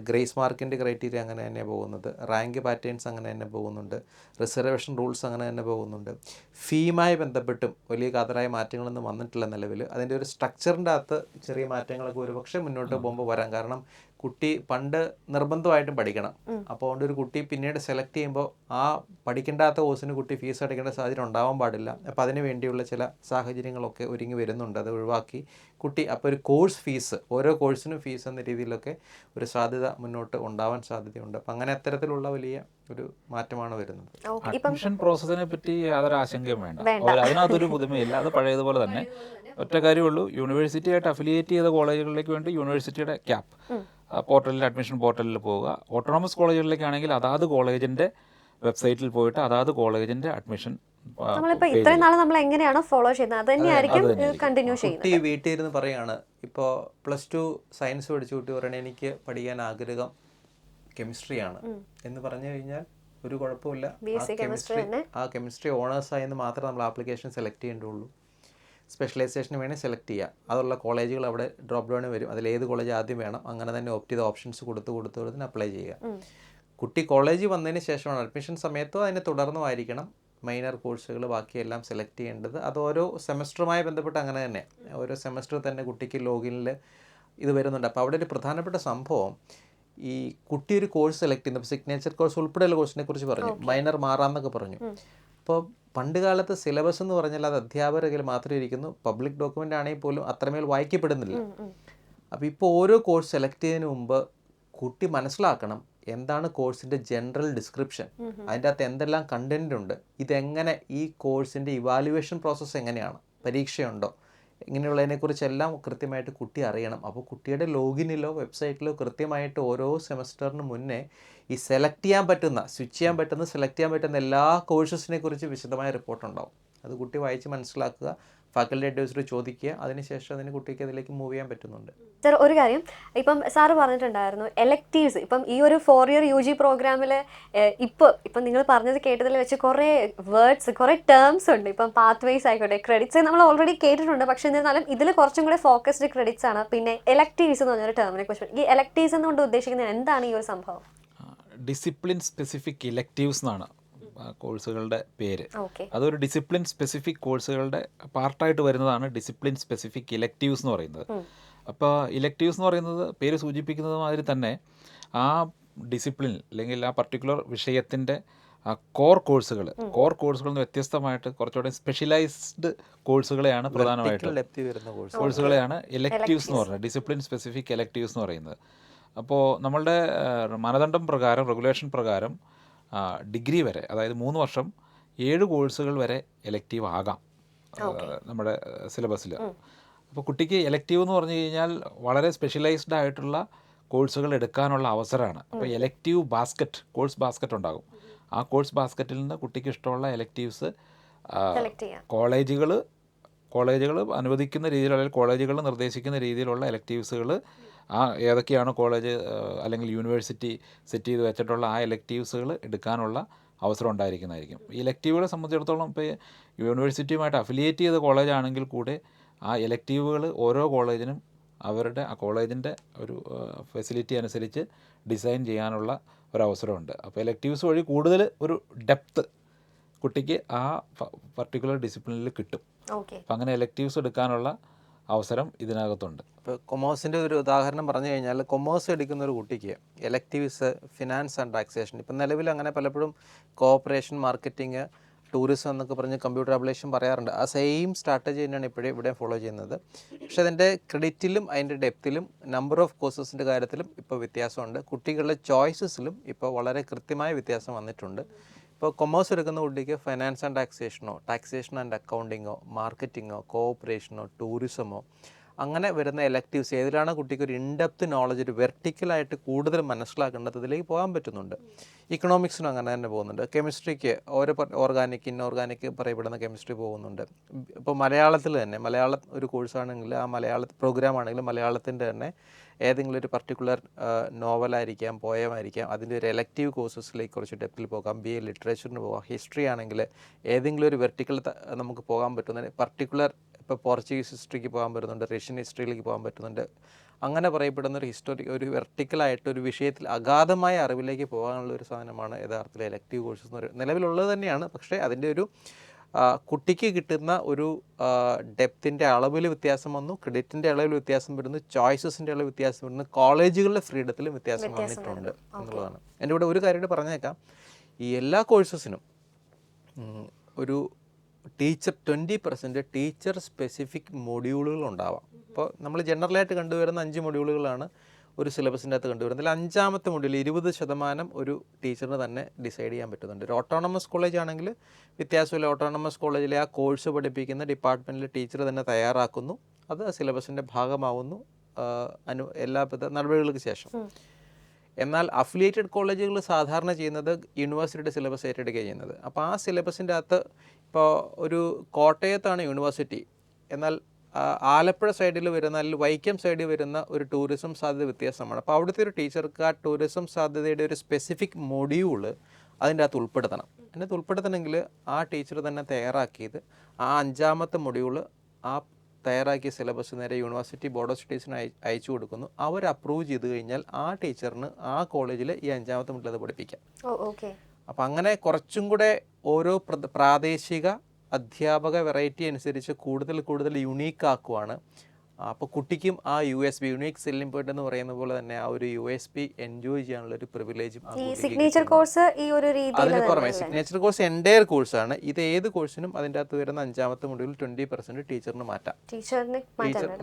ഗ്രേസ് മാർക്കിൻ്റെ ക്രൈറ്റീരിയ അങ്ങനെ തന്നെ പോകുന്നത്. റാങ്ക് പാറ്റേൺസ് അങ്ങനെ തന്നെ പോകുന്നുണ്ട്. റിസർവേഷൻ റൂൾസ് അങ്ങനെ തന്നെ പോകുന്നുണ്ട്. ഫീയുമായി ബന്ധപ്പെട്ടും വലിയ കാതലായ മാറ്റങ്ങളൊന്നും വന്നിട്ടില്ല നിലവിൽ. അതിൻ്റെ ഒരു സ്ട്രക്ചറിൻ്റെ അകത്ത് ചെറിയ മാറ്റങ്ങളൊക്കെ ഒരുപക്ഷെ മുന്നോട്ട് പോകുമ്പോൾ വരാം. കാരണം കുട്ടി പണ്ട് നിർബന്ധമായിട്ടും പഠിക്കണം. അപ്പോൾ അതുകൊണ്ട് ഒരു കുട്ടി പിന്നീട് സെലക്ട് ചെയ്യുമ്പോൾ ആ പഠിക്കേണ്ടാത്ത കോഴ്സിന് കുട്ടി ഫീസ് അടയ്ക്കേണ്ട സാഹചര്യം ഉണ്ടാവാൻ പാടില്ല. അപ്പോൾ അതിന് വേണ്ടിയുള്ള ചില സാഹചര്യങ്ങളൊക്കെ ഒരുങ്ങി വരുന്നുണ്ട്. അത് ഒഴിവാക്കി കുട്ടി അപ്പോൾ ഒരു കോഴ്സ് ഫീസ്, ഓരോ കോഴ്സിനും ഫീസ് എന്ന രീതിയിലൊക്കെ ഒരു സാധ്യത മുന്നോട്ട് ഉണ്ടാവാൻ സാധ്യതയുണ്ട്. അപ്പം അങ്ങനെ അത്തരത്തിലുള്ള വലിയ ഒരു മാറ്റമാണ് വരുന്നത്. അഡ്മിഷൻ പ്രോസസ്സിനെ പറ്റി യാതൊരു ആശങ്കയും വേണ്ട. അതിനകത്തൊരു പുതുമയില്ല. അത് പഴയതുപോലെ തന്നെ. ഒറ്റ കാര്യമുള്ളൂ, യൂണിവേഴ്സിറ്റിയായിട്ട് അഫിലിയേറ്റ് ചെയ്ത കോളേജുകളിലേക്ക് വേണ്ടി യൂണിവേഴ്സിറ്റിയുടെ ക്യാപ് പോർട്ടലിൽ അഡ്മിഷൻ പോർട്ടലിൽ പോവുക. ഓട്ടോണമസ് കോളേജുകളിലേക്കാണെങ്കിൽ അതാത് കോളേജിൻ്റെ വെബ്സൈറ്റിൽ പോയിട്ട് അതാത് കോളേജിൻ്റെ അഡ്മിഷൻ നമ്മളിപ്പോൾ ഇത്രയും നാൾ നമ്മൾ എങ്ങനെയാണോ ഫോളോ ചെയ്യുന്നത് അത് തന്നെയായിരിക്കും കണ്ടിന്യൂ ചെയ്യുന്നത്. കുട്ടി വീട്ടിൽ ഇരുന്ന് പറയാണ്, ഇപ്പോൾ +2 സയൻസ് പഠിച്ച കുട്ടി പറയണേ എനിക്ക് പഠിക്കാൻ ആഗ്രഹം കെമിസ്ട്രിയാണ് എന്ന് പറഞ്ഞു കഴിഞ്ഞാൽ ഒരു കുഴപ്പമില്ല. ആ കെമിസ്ട്രി ഓണേഴ്സായെന്ന് മാത്രമേ നമ്മൾ ആപ്ലിക്കേഷൻ സെലക്ട് ചെയ്യേണ്ടുള്ളൂ. സ്പെഷ്യലൈസേഷന് വേണ്ടി സെലക്ട് ചെയ്യുക. അതുള്ള കോളേജുകൾ അവിടെ ഡ്രോപ്പ് ഡൗൺ വരും. അതിലേത് കോളേജ് ആദ്യം വേണം അങ്ങനെ തന്നെ ഓപ്റ്റ് ചെയ്ത ഓപ്ഷൻസ് കൊടുത്ത് അപ്ലൈ ചെയ്യുക. കുട്ടി കോളേജിൽ വന്നതിന് ശേഷമാണ് അഡ്മിഷൻ സമയത്തോ അതിനെ തുടർന്നുമായിരിക്കണം മൈനർ കോഴ്സുകൾ ബാക്കിയെല്ലാം സെലക്ട് ചെയ്യേണ്ടത്. അത് ഓരോ സെമസ്റ്ററുമായി ബന്ധപ്പെട്ട് അങ്ങനെ തന്നെ ഓരോ സെമസ്റ്റർ തന്നെ കുട്ടിക്ക് ലോഗിനിൽ ഇത് വരുന്നുണ്ട്. അപ്പോൾ അവിടെ ഒരു പ്രധാനപ്പെട്ട സംഭവം, ഈ കുട്ടി ഒരു കോഴ്സ് സെലക്ട് ചെയ്യുന്നത്, സിഗ്നേച്ചർ കോഴ്സ് ഉൾപ്പെടെയുള്ള കോഴ്സിനെ കുറിച്ച് പറഞ്ഞു, മൈനർ മാറാമെന്നൊക്കെ പറഞ്ഞു. അപ്പോൾ പണ്ട് കാലത്ത് സിലബസ് എന്ന് പറഞ്ഞാൽ അത് അധ്യാപകരുടെ കയ്യിൽ മാത്രമേ ഇരിക്കുന്നു, പബ്ലിക് ഡോക്യുമെൻ്റ് ആണെങ്കിൽ പോലും അത്രമേൽ വായിക്കപ്പെടുന്നില്ല. അപ്പോൾ ഇപ്പോൾ ഓരോ കോഴ്സ് സെലക്ട് ചെയ്യുന്നതിന് മുമ്പ് കുട്ടി മനസ്സിലാക്കണം എന്താണ് കോഴ്സിൻ്റെ ജനറൽ ഡിസ്ക്രിപ്ഷൻ, അതിൻ്റെ അകത്ത് എന്തെല്ലാം കണ്ടൻറ് ഉണ്ട്, ഇതെങ്ങനെ ഈ കോഴ്സിൻ്റെ ഇവാലുവേഷൻ പ്രോസസ്സ് എങ്ങനെയാണ്, പരീക്ഷയുണ്ടോ, ഇങ്ങനെയുള്ളതിനെക്കുറിച്ചെല്ലാം കൃത്യമായിട്ട് കുട്ടി അറിയണം. അപ്പോൾ കുട്ടിയുടെ ലോഗിനിലോ വെബ്സൈറ്റിലോ കൃത്യമായിട്ട് ഓരോ സെമസ്റ്ററിന് മുന്നേ ഈ സെലക്ട് ചെയ്യാൻ പറ്റുന്ന, സ്വിച്ച് ചെയ്യാൻ പറ്റുന്ന, സെലക്ട് ചെയ്യാൻ പറ്റുന്ന എല്ലാ കോഴ്സസിനെ കുറിച്ച് വിശദമായ റിപ്പോർട്ടുണ്ടാവും. അത് കുട്ടി വായിച്ച് മനസ്സിലാക്കുക, ഫാക്കൽറ്റി അഡ്വൈസർ ചോദിക്കുക, അതിനുശേഷം അതിന് കുട്ടിക്ക് അതിലേക്ക് മൂവ് ചെയ്യാൻ പറ്റുന്നുണ്ട്. സർ, ഒരു കാര്യം, ഇപ്പം സാറ് പറഞ്ഞിട്ടുണ്ടായിരുന്നു എലക്റ്റീവ്സ്, ഇപ്പം ഈ ഒരു 4 ഇയർ UG പ്രോഗ്രാമിൽ ഇപ്പം നിങ്ങൾ പറഞ്ഞത് കേട്ടതിൽ വെച്ച് കുറേ വേർഡ്സ്, കുറേ ടേംസ് ഉണ്ട്. ഇപ്പം പാത്ത് വേസ് ആയിക്കോട്ടെ, ക്രെഡിറ്റ്സ് നമ്മൾ ഓൾറെഡി കേട്ടിട്ടുണ്ട്, പക്ഷേ എന്നിരുന്നാലും ഇതിൽ കുറച്ചും കൂടെ ഫോക്കസ്ഡ് ക്രെഡിറ്റ്സ് ആണ്. പിന്നെ എലക്റ്റീവ്സ് എന്ന് പറഞ്ഞൊരു ടേമിനെ കുറിച്ച്, ഈ എലക്റ്റീവ്സ് എന്നുകൊണ്ട് ഉദ്ദേശിക്കുന്നത് എന്താണ് ഈ ഒരു സംഭവം? ഡിസിപ്ലിൻ സ്പെസിഫിക് ഇലക്റ്റീവ്സ് എന്നാണ് കോഴ്സുകളുടെ പേര്. ഓക്കെ. അതൊരു ഡിസിപ്ലിൻ സ്പെസിഫിക് കോഴ്സുകളുടെ പാർട്ടായിട്ട് വരുന്നതാണ് ഡിസിപ്ലിൻ സ്പെസിഫിക് ഇലക്റ്റീവ്സ് എന്ന് പറയുന്നത്. അപ്പോൾ ഇലക്റ്റീവ്സ് എന്ന് പറയുന്നത് പേര് സൂചിപ്പിക്കുന്നത് മാതിരി തന്നെ ആ ഡിസിപ്ലിൻ അല്ലെങ്കിൽ ആ പർട്ടിക്കുലർ വിഷയത്തിൻ്റെ കോർ കോഴ്സുകൾ നിന്ന് വ്യത്യസ്തമായിട്ട് കുറച്ചുകൂടെ സ്പെഷ്യലൈസ്ഡ് കോഴ്സുകളെയാണ് പ്രധാനമായിട്ടും കോഴ്സുകളെയാണ് ഇലക്റ്റീവ്സ് എന്ന് പറയുന്നത്, ഡിസിപ്ലിൻ സ്പെസിഫിക് ഇലക്റ്റീവ്സ് എന്ന് പറയുന്നത്. അപ്പോൾ നമ്മളുടെ മാനദണ്ഡം പ്രകാരം, റെഗുലേഷൻ പ്രകാരം ഡിഗ്രി വരെ, അതായത് 3 വർഷം 7 കോഴ്സുകൾ വരെ എലക്റ്റീവ് ആകാം നമ്മുടെ സിലബസിൽ. അപ്പോൾ കുട്ടിക്ക് എലക്റ്റീവ് എന്ന് പറഞ്ഞു കഴിഞ്ഞാൽ വളരെ സ്പെഷ്യലൈസ്ഡ് ആയിട്ടുള്ള കോഴ്സുകൾ എടുക്കാനുള്ള അവസരമാണ്. അപ്പോൾ എലക്റ്റീവ് ബാസ്ക്കറ്റ്, കോഴ്സ് ബാസ്ക്കറ്റ് ഉണ്ടാകും. ആ കോഴ്സ് ബാസ്ക്കറ്റിൽ നിന്ന് കുട്ടിക്ക് ഇഷ്ടമുള്ള എലക്റ്റീവ്സ് കോളേജുകൾ അനുവദിക്കുന്ന രീതിയിൽ, അല്ലെങ്കിൽ കോളേജുകൾ നിർദ്ദേശിക്കുന്ന രീതിയിലുള്ള എലക്റ്റീവ്സുകൾ ഏതൊക്കെയാണ് കോളേജ് അല്ലെങ്കിൽ യൂണിവേഴ്സിറ്റി സെറ്റ് ചെയ്ത് വെച്ചിട്ടുള്ള ആ എലക്റ്റീവ്സുകൾ എടുക്കാനുള്ള അവസരം ഉണ്ടായിരിക്കുന്നതായിരിക്കും. ഈ എലക്റ്റീവുകളെ സംബന്ധിച്ചിടത്തോളം ഇപ്പോൾ യൂണിവേഴ്സിറ്റിയുമായിട്ട് അഫിലിയേറ്റ് ചെയ്ത കോളേജാണെങ്കിൽ കൂടെ ആ എലക്റ്റീവുകൾ ഓരോ കോളേജിനും അവരുടെ ആ കോളേജിൻ്റെ ഒരു ഫെസിലിറ്റി അനുസരിച്ച് ഡിസൈൻ ചെയ്യാനുള്ള ഒരവസരമുണ്ട്. അപ്പോൾ എലക്റ്റീവ്സ് വഴി കൂടുതൽ ഒരു ഡെപ്ത്ത് കുട്ടിക്ക് ആ പർട്ടിക്കുലർ ഡിസിപ്ലിനിൽ കിട്ടും. അപ്പം അങ്ങനെ എലക്റ്റീവ്സ് എടുക്കാനുള്ള അവസരം ഇതിനകത്തുണ്ട്. ഇപ്പോൾ കൊമേഴ്സിൻ്റെ ഒരു ഉദാഹരണം പറഞ്ഞു കഴിഞ്ഞാൽ, കൊമേഴ്സ് എടുക്കുന്ന ഒരു കുട്ടിക്ക് എലക്റ്റീവ്സ് ഫിനാൻസ് ആൻഡ് ടാക്സേഷൻ, ഇപ്പം നിലവിൽ അങ്ങനെ പലപ്പോഴും കോഓപ്പറേഷൻ, മാർക്കറ്റിംഗ്, ടൂറിസം എന്നൊക്കെ പറഞ്ഞ് കമ്പ്യൂട്ടർ ആപ്ലിക്കേഷൻ പറയാറുണ്ട്. ആ സെയിം സ്ട്രാറ്റജി തന്നെയാണ് ഇപ്പോഴും ഇവിടെ ഫോളോ ചെയ്യുന്നത്. പക്ഷേ അതിൻ്റെ ക്രെഡിറ്റിലും അതിൻ്റെ ഡെപ്തിലും നമ്പർ ഓഫ് കോഴ്സസിൻ്റെ കാര്യത്തിലും ഇപ്പോൾ വ്യത്യാസമുണ്ട്. കുട്ടികളുടെ ചോയ്സസിലും ഇപ്പോൾ വളരെ കൃത്യമായ വ്യത്യാസം വന്നിട്ടുണ്ട്. ഇപ്പോൾ കൊമേഴ്സ് എടുക്കുന്ന കുട്ടിക്ക് ഫൈനാൻസ് ആൻഡ് ടാക്സേഷൻ ആൻഡ് അക്കൗണ്ടിങ്ങോ, മാർക്കറ്റിങ്ങോ, കോഓപ്പറേഷനോ, ടൂറിസമോ അങ്ങനെ വരുന്ന എലക്റ്റീവ്സ് ഏതിലാണ് കുട്ടിക്ക് ഒരു ഇൻഡെപ്ത് നോളജ്, ഒരു വെർട്ടിക്കലായിട്ട് കൂടുതൽ മനസ്സിലാക്കേണ്ടത്, ഇതിലേക്ക് പോകാൻ പറ്റുന്നുണ്ട്. ഇക്കണോമിക്സിനും അങ്ങനെ തന്നെ പോകുന്നുണ്ട്. കെമിസ്ട്രിക്ക് ഓരോ ഓർഗാനിക്, ഇൻഓർഗാനിക് പറയപ്പെടുന്ന കെമിസ്ട്രി പോകുന്നുണ്ട്. ഇപ്പോൾ മലയാളത്തിൽ തന്നെ, മലയാളം ഒരു കോഴ്സാണെങ്കിൽ ആ മലയാള പ്രോഗ്രാം ആണെങ്കിൽ മലയാളത്തിൻ്റെ തന്നെ ഏതെങ്കിലും ഒരു പർട്ടിക്കുലർ നോവലായിരിക്കാം, പോയമായിരിക്കാം, അതിൻ്റെ ഒരു എലക്റ്റീവ് കോഴ്സസിലേക്ക് കുറച്ച് ഡെപ്തിൽ പോകാം. BA ലിറ്ററേച്ചറിന് പോകാം. ഹിസ്റ്ററി ആണെങ്കിൽ ഏതെങ്കിലും ഒരു വെർട്ടിക്കൽ നമുക്ക് പോകാൻ പറ്റുന്ന പർട്ടിക്കുലർ, ഇപ്പോൾ പോർച്ചുഗീസ് ഹിസ്റ്ററിക്ക് പോകാൻ പറ്റുന്നുണ്ട്, റഷ്യൻ ഹിസ്റ്ററിയിലേക്ക് പോകാൻ പറ്റുന്നുണ്ട്. അങ്ങനെ പറയപ്പെടുന്ന ഒരു വെർട്ടിക്കലായിട്ട് ഒരു വിഷയത്തിൽ അഗാധമായ അറിവിലേക്ക് പോകാനുള്ള ഒരു സാധനമാണ് യഥാർത്ഥത്തിൽ എലക്റ്റീവ് കോഴ്സസ് എന്ന് പറയുന്നത്. നിലവിലുള്ളത് തന്നെയാണ്, പക്ഷേ അതിൻ്റെ ഒരു കുട്ടിക്ക് കിട്ടുന്ന ഒരു ഡെപ്തിൻ്റെ അളവിൽ വ്യത്യാസം വന്നു, ക്രെഡിറ്റിൻ്റെ അളവിൽ വ്യത്യാസം വരുന്നു, ചോയ്സസിൻ്റെ അളവ് വ്യത്യാസം വരുന്നു, കോളേജുകളുടെ ഫ്രീഡത്തിലും വ്യത്യാസം വന്നിട്ടുണ്ട് എന്നുള്ളതാണ്. എൻ്റെ കൂടെ ഒരു കാര്യം പറഞ്ഞേക്കാം, ഈ എല്ലാ കോഴ്സസിനും ഒരു 20% ടീച്ചർ സ്പെസിഫിക് മൊഡ്യൂളുകൾ ഉണ്ടാവാം. അപ്പോൾ നമ്മൾ ജനറലായിട്ട് കണ്ടുവരുന്ന 5 മൊഡ്യൂളുകളാണ് ഒരു സിലബസിൻ്റെ അകത്ത് കണ്ടുവരുന്നത്. അതിൽ 5ാമത്തെ മൊഡ്യൂൾ 20% ഒരു ടീച്ചറിന് തന്നെ ഡിസൈഡ് ചെയ്യാൻ പറ്റുന്നുണ്ട്. ഒരു ഓട്ടോണമസ് കോളേജ് ആണെങ്കിൽ വ്യത്യാസമില്ല. ഓട്ടോണമസ് കോളേജിലെ ആ കോഴ്സ് പഠിപ്പിക്കുന്ന ഡിപ്പാർട്ട്മെൻറ്റിലെ ടീച്ചർ തന്നെ തയ്യാറാക്കുന്നു, അത് സിലബസിൻ്റെ ഭാഗമാവുന്നു എല്ലാവിധ നടപടികൾക്ക് ശേഷം. എന്നാൽ അഫിലിയേറ്റഡ് കോളേജുകൾ സാധാരണ ചെയ്യുന്നത് യൂണിവേഴ്സിറ്റിയുടെ സിലബസ് ഏറ്റെടുക്കുകയാണ് ചെയ്യുന്നത്. അപ്പോൾ ആ സിലബസിൻ്റെ അകത്ത് ഇപ്പോൾ ഒരു കോട്ടയത്താണ് യൂണിവേഴ്സിറ്റി, എന്നാൽ ആലപ്പുഴ സൈഡിൽ വരുന്ന, അല്ലെങ്കിൽ വൈക്കം സൈഡിൽ വരുന്ന ഒരു ടൂറിസം സാധ്യത വ്യത്യാസമാണ്. അപ്പോൾ അവിടുത്തെ ഒരു ടീച്ചർക്ക് ആ ടൂറിസം സാധ്യതയുടെ ഒരു സ്പെസിഫിക് മൊഡ്യൂള് അതിൻ്റെ അകത്ത് ഉൾപ്പെടുത്തണം. അതിനകത്ത് ഉൾപ്പെടുത്തണമെങ്കിൽ ആ ടീച്ചർ തന്നെ തയ്യാറാക്കിയത് ആ 5ാമത്തെ മൊഡ്യൂള് ആ തയ്യാറാക്കിയ സിലബസ് നേരെ യൂണിവേഴ്സിറ്റി ബോർഡ് ഓഫ് സ്റ്റഡീസിന് അയച്ചു കൊടുക്കുന്നു. അവർ അപ്രൂവ് ചെയ്ത് കഴിഞ്ഞാൽ ആ ടീച്ചറിന് ആ കോളേജിൽ ഈ 5ാമത്തെ മൊഡ്യൂൾ അത് പഠിപ്പിക്കാം. അപ്പം അങ്ങനെ കുറച്ചും കൂടെ ഓരോ പ്രാദേശിക അധ്യാപക വെറൈറ്റി അനുസരിച്ച് കൂടുതൽ യുണീക്ക് ആക്കുവാണ് അപ്പോൾ കുട്ടിക്കും ആ USB യൂണിക് സെല്ലിംഗ് പോയിന്റ് എന്ന് പറയുന്ന പോലെ തന്നെ ആ ഒരു USB എൻജോയ് ചെയ്യാനുള്ള ഒരു പ്രിവിലേജും ഈ സിഗ്നേച്ചർ കോഴ്സ് ഈ ഒരു രീതിയിൽ അതിന് പുറമെ സിഗ്നേച്ചർ കോഴ്സ് എൻ്റയർ കോഴ്സാണ്. ഇത് ഏത് കോഴ്സിനും അതിൻ്റെ അകത്ത് വരുന്ന 5ാമത്തെ മൊഡ്യൂൾ 20% ടീച്ചറിന് മാറ്റാം, ടീച്ചർ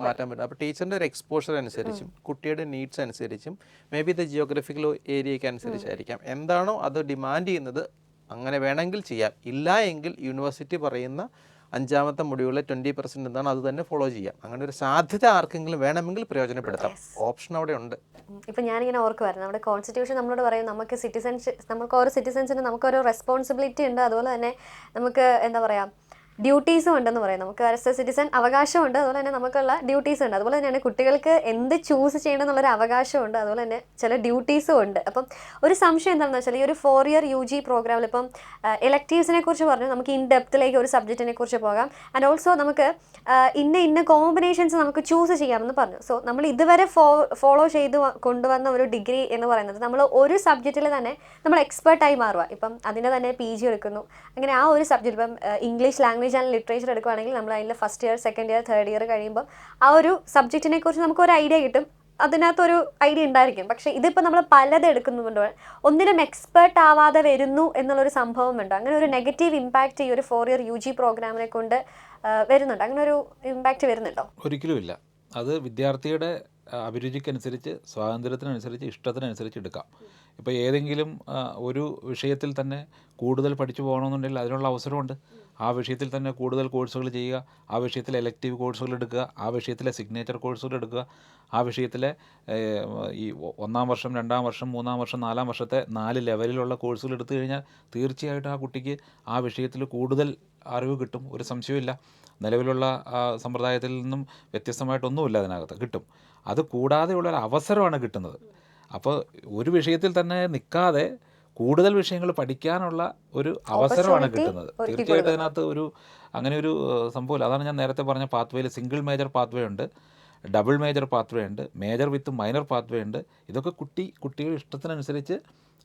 മാറ്റാൻ പറ്റും. അപ്പോൾ ടീച്ചറിൻ്റെ ഒരു എക്സ്പോഷർ അനുസരിച്ചും കുട്ടിയുടെ നീഡ്സ് അനുസരിച്ചും മേ ബി ഇത് ജിയോഗ്രഫിക്കൽ ഏരിയയ്ക്ക് അനുസരിച്ചായിരിക്കാം എന്താണോ അത് ഡിമാൻഡ് ചെയ്യുന്നത് അങ്ങനെ വേണമെങ്കിൽ ചെയ്യാം. ഇല്ല എങ്കിൽ യൂണിവേഴ്സിറ്റി പറയുന്ന 5ാമത്തെ മൊഡ്യൂളിലെ 20% എന്താണ് അത് തന്നെ ഫോളോ ചെയ്യാം. അങ്ങനെ ഒരു സാധ്യത ആർക്കെങ്കിലും വേണമെങ്കിൽ പ്രയോജനപ്പെടുത്താം. ഓപ്ഷൻ അവിടെ ഉണ്ട്. ഇപ്പം ഞാനിങ്ങനെ ഓർക്കുമായിരുന്നു, നമ്മുടെ കോൺസ്റ്റിറ്റ്യൂഷൻ നമ്മളോട് പറയും നമുക്ക് നമുക്ക് ഓരോ സിറ്റിസൺസിന് നമുക്കൊരു റെസ്പോൺസിബിലിറ്റി ഉണ്ട്, അതുപോലെ തന്നെ നമുക്ക് എന്താ പറയുക ഡ്യൂട്ടീസും ഉണ്ടെന്ന് പറയാം. നമുക്ക് ആസ് എ സിറ്റിസൺ അവകാശമുണ്ട്, അതുപോലെ തന്നെ നമുക്കുള്ള ഡ്യൂട്ടീസ് ഉണ്ട്. അതുപോലെ തന്നെയാണ് കുട്ടികൾക്ക് എന്ത് ചൂസ് ചെയ്യണം എന്നുള്ളൊരു അവകാശമുണ്ട്, അതുപോലെ തന്നെ ചില ഡ്യൂട്ടീസും ഉണ്ട്. അപ്പം ഒരു സംശയം എന്താണെന്ന് വെച്ചാൽ ഈ ഒരു 4 ഇയർ UG പ്രോഗ്രാമിൽ ഇപ്പം ഇലക്റ്റീവ്സിനെ കുറിച്ച് പറഞ്ഞു, നമുക്ക് ഇൻ ഡെപ്തിലേക്ക് ഒരു സബ്ജക്റ്റിനെ കുറിച്ച് പോകാം. ആൻഡ് ഓൾസോ നമുക്ക് ഇന്ന കോമ്പിനേഷൻസ് നമുക്ക് ചൂസ് ചെയ്യാമെന്ന് പറഞ്ഞു. സോ നമ്മൾ ഇതുവരെ ഫോളോ ചെയ്ത് കൊണ്ടുവന്ന ഒരു ഡിഗ്രി എന്ന് പറയുന്നത് നമ്മൾ ഒരു സബ്ജക്റ്റിൽ തന്നെ നമ്മൾ എക്സ്പേർട്ടായി മാറുക. ഇപ്പം അതിൻ്റെ തന്നെ PG എടുക്കുന്നു, അങ്ങനെ ആ ഒരു സബ്ജക്റ്റ് ഇപ്പം ഇംഗ്ലീഷ് ലാംഗ്വേജ് ആൻഡ് ലിറ്ററേച്ചർ എടുക്കുകയാണെങ്കിൽ നമ്മൾ അതിൽ first year, second year, third year കഴിയുമ്പോൾ ആ ഒരു സബ്ജക്റ്റിനെ കുറിച്ച് നമുക്കൊരു ഐഡിയ കിട്ടും, അതിനകത്തൊരു ഐഡിയ ഉണ്ടായിരിക്കും. പക്ഷേ ഇതിപ്പോൾ നമ്മൾ പലത് എടുക്കുന്നുണ്ട്, ഒന്നിനും എക്സ്പേർട്ട് ആവാതെ വരുന്നു എന്നുള്ളൊരു സംഭവമുണ്ട്. അങ്ങനെ ഒരു നെഗറ്റീവ് ഇമ്പാക്റ്റ് ഈ ഒരു 4 ഇയർ UG പ്രോഗ്രാമിനെ കൊണ്ട് വരുന്നുണ്ട്. അങ്ങനെ ഒരു ഇമ്പാക്റ്റ് വരുന്നുണ്ടോ? ഒരിക്കലുമില്ല. അത് വിദ്യാർത്ഥിയുടെ അഭിരുചിക്കനുസരിച്ച്, സ്വാതന്ത്ര്യത്തിനനുസരിച്ച്, ഇഷ്ടത്തിനനുസരിച്ച് എടുക്കാം. ഇപ്പോൾ ഏതെങ്കിലും ഒരു വിഷയത്തിൽ തന്നെ കൂടുതൽ പഠിച്ചു പോകണമെന്നുണ്ടെങ്കിൽ അതിനുള്ള അവസരമുണ്ട്. ആ വിഷയത്തിൽ തന്നെ കൂടുതൽ കോഴ്സുകൾ ചെയ്യുക, ആ വിഷയത്തിലെ എലക്റ്റീവ് കോഴ്സുകൾ എടുക്കുക, ആ വിഷയത്തിലെ സിഗ്നേച്ചർ കോഴ്സുകൾ എടുക്കുക, ആ വിഷയത്തിലെ ഈ 1ാം വർഷം, 2ാം വർഷം, 3ാം വർഷം, 4ാം വർഷത്തെ 4 ലെവലിലുള്ള കോഴ്സുകൾ എടുത്തു കഴിഞ്ഞാൽ തീർച്ചയായിട്ടും ആ കുട്ടിക്ക് ആ വിഷയത്തിൽ കൂടുതൽ അറിവ് കിട്ടും, ഒരു സംശയമില്ല. നിലവിലുള്ള സമ്പ്രദായത്തിൽ നിന്നും വ്യത്യസ്തമായിട്ടൊന്നുമില്ല അതിനകത്ത് കിട്ടും. അത് കൂടാതെയുള്ളൊരു അവസരമാണ് കിട്ടുന്നത്. അപ്പോൾ ഒരു വിഷയത്തിൽ തന്നെ നിൽക്കാതെ കൂടുതൽ വിഷയങ്ങൾ പഠിക്കാനുള്ള ഒരു അവസരമാണ് കിട്ടുന്നത്. തീർച്ചയായിട്ടും അതിനകത്ത് അങ്ങനെ ഒരു സംഭവമില്ല. അതാണ് ഞാൻ നേരത്തെ പറഞ്ഞ പാത്വേയിൽ സിംഗിൾ മേജർ പാത്വേ ഉണ്ട്, ഡബിൾ മേജർ പാത്വേ ഉണ്ട്, മേജർ വിത്ത് മൈനർ പാത്വേ ഉണ്ട്. ഇതൊക്കെ കുട്ടിയുടെ ഇഷ്ടത്തിനനുസരിച്ച്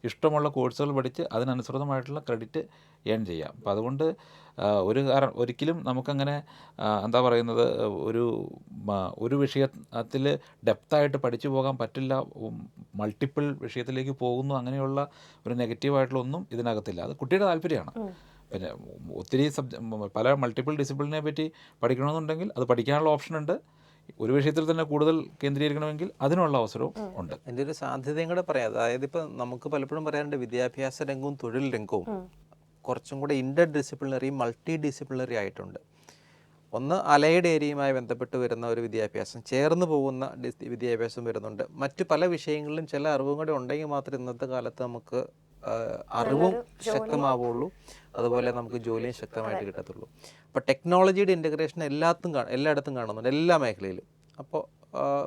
ഇഷ്ടമുള്ള കോഴ്സുകൾ പഠിച്ച് അതിനനുസൃതമായിട്ടുള്ള ക്രെഡിറ്റ് ഏൺ ചെയ്യാം. അപ്പോൾ അതുകൊണ്ട് ഒരിക്കലും നമുക്കങ്ങനെ എന്താ പറയുന്നത് ഒരു വിഷയത്തിൽ ഡെപ്തായിട്ട് പഠിച്ചു പോകാൻ പറ്റില്ല, മൾട്ടിപ്പിൾ വിഷയത്തിലേക്ക് പോകുന്നു, അങ്ങനെയുള്ള ഒരു നെഗറ്റീവായിട്ടുള്ള ഒന്നും ഇതിനകത്തില്ല. അത് കുട്ടിയുടെ താല്പര്യമാണ്. പിന്നെ ഒത്തിരി പല മൾട്ടിപ്പിൾ ഡിസിപ്ലിനെ പറ്റി പഠിക്കണമെന്നുണ്ടെങ്കിൽ അത് പഠിക്കാനുള്ള ഓപ്ഷനുണ്ട്. ഒരു വിഷയത്തിൽ തന്നെ കൂടുതൽ കേന്ദ്രീകരിക്കണമെങ്കിൽ അതിനുള്ള അവസരവും ഉണ്ട്. എൻ്റെ ഒരു സാധ്യതയും കൂടെ പറയാം. അതായത് ഇപ്പം നമുക്ക് പലപ്പോഴും പറയാറുണ്ട് വിദ്യാഭ്യാസ രംഗവും തൊഴിൽ രംഗവും കുറച്ചും കൂടെ ഇൻ്റർ ഡിസിപ്ലിനറി, മൾട്ടി ഡിസിപ്ലിനറി ആയിട്ടുണ്ട്. ഒന്ന് അലൈഡ് ഏരിയയുമായി ബന്ധപ്പെട്ട് വരുന്ന ഒരു വിദ്യാഭ്യാസം, ചേർന്ന് പോകുന്ന വിദ്യാഭ്യാസം വരുന്നുണ്ട്. മറ്റു പല വിഷയങ്ങളിലും ചില അറിവും കൂടെ ഉണ്ടെങ്കിൽ മാത്രമേ ഇന്നത്തെ കാലത്ത് നമുക്ക് അറിവും ശക്തമാവുള്ളൂ, അതുപോലെ നമുക്ക് ജോലിയും ശക്തമായിട്ട് കിട്ടത്തുള്ളൂ. അപ്പോൾ ടെക്നോളജിയുടെ ഇൻ്റഗ്രേഷൻ എല്ലായിടത്തും കാണുന്നുണ്ട്, എല്ലാ മേഖലയിലും. അപ്പോൾ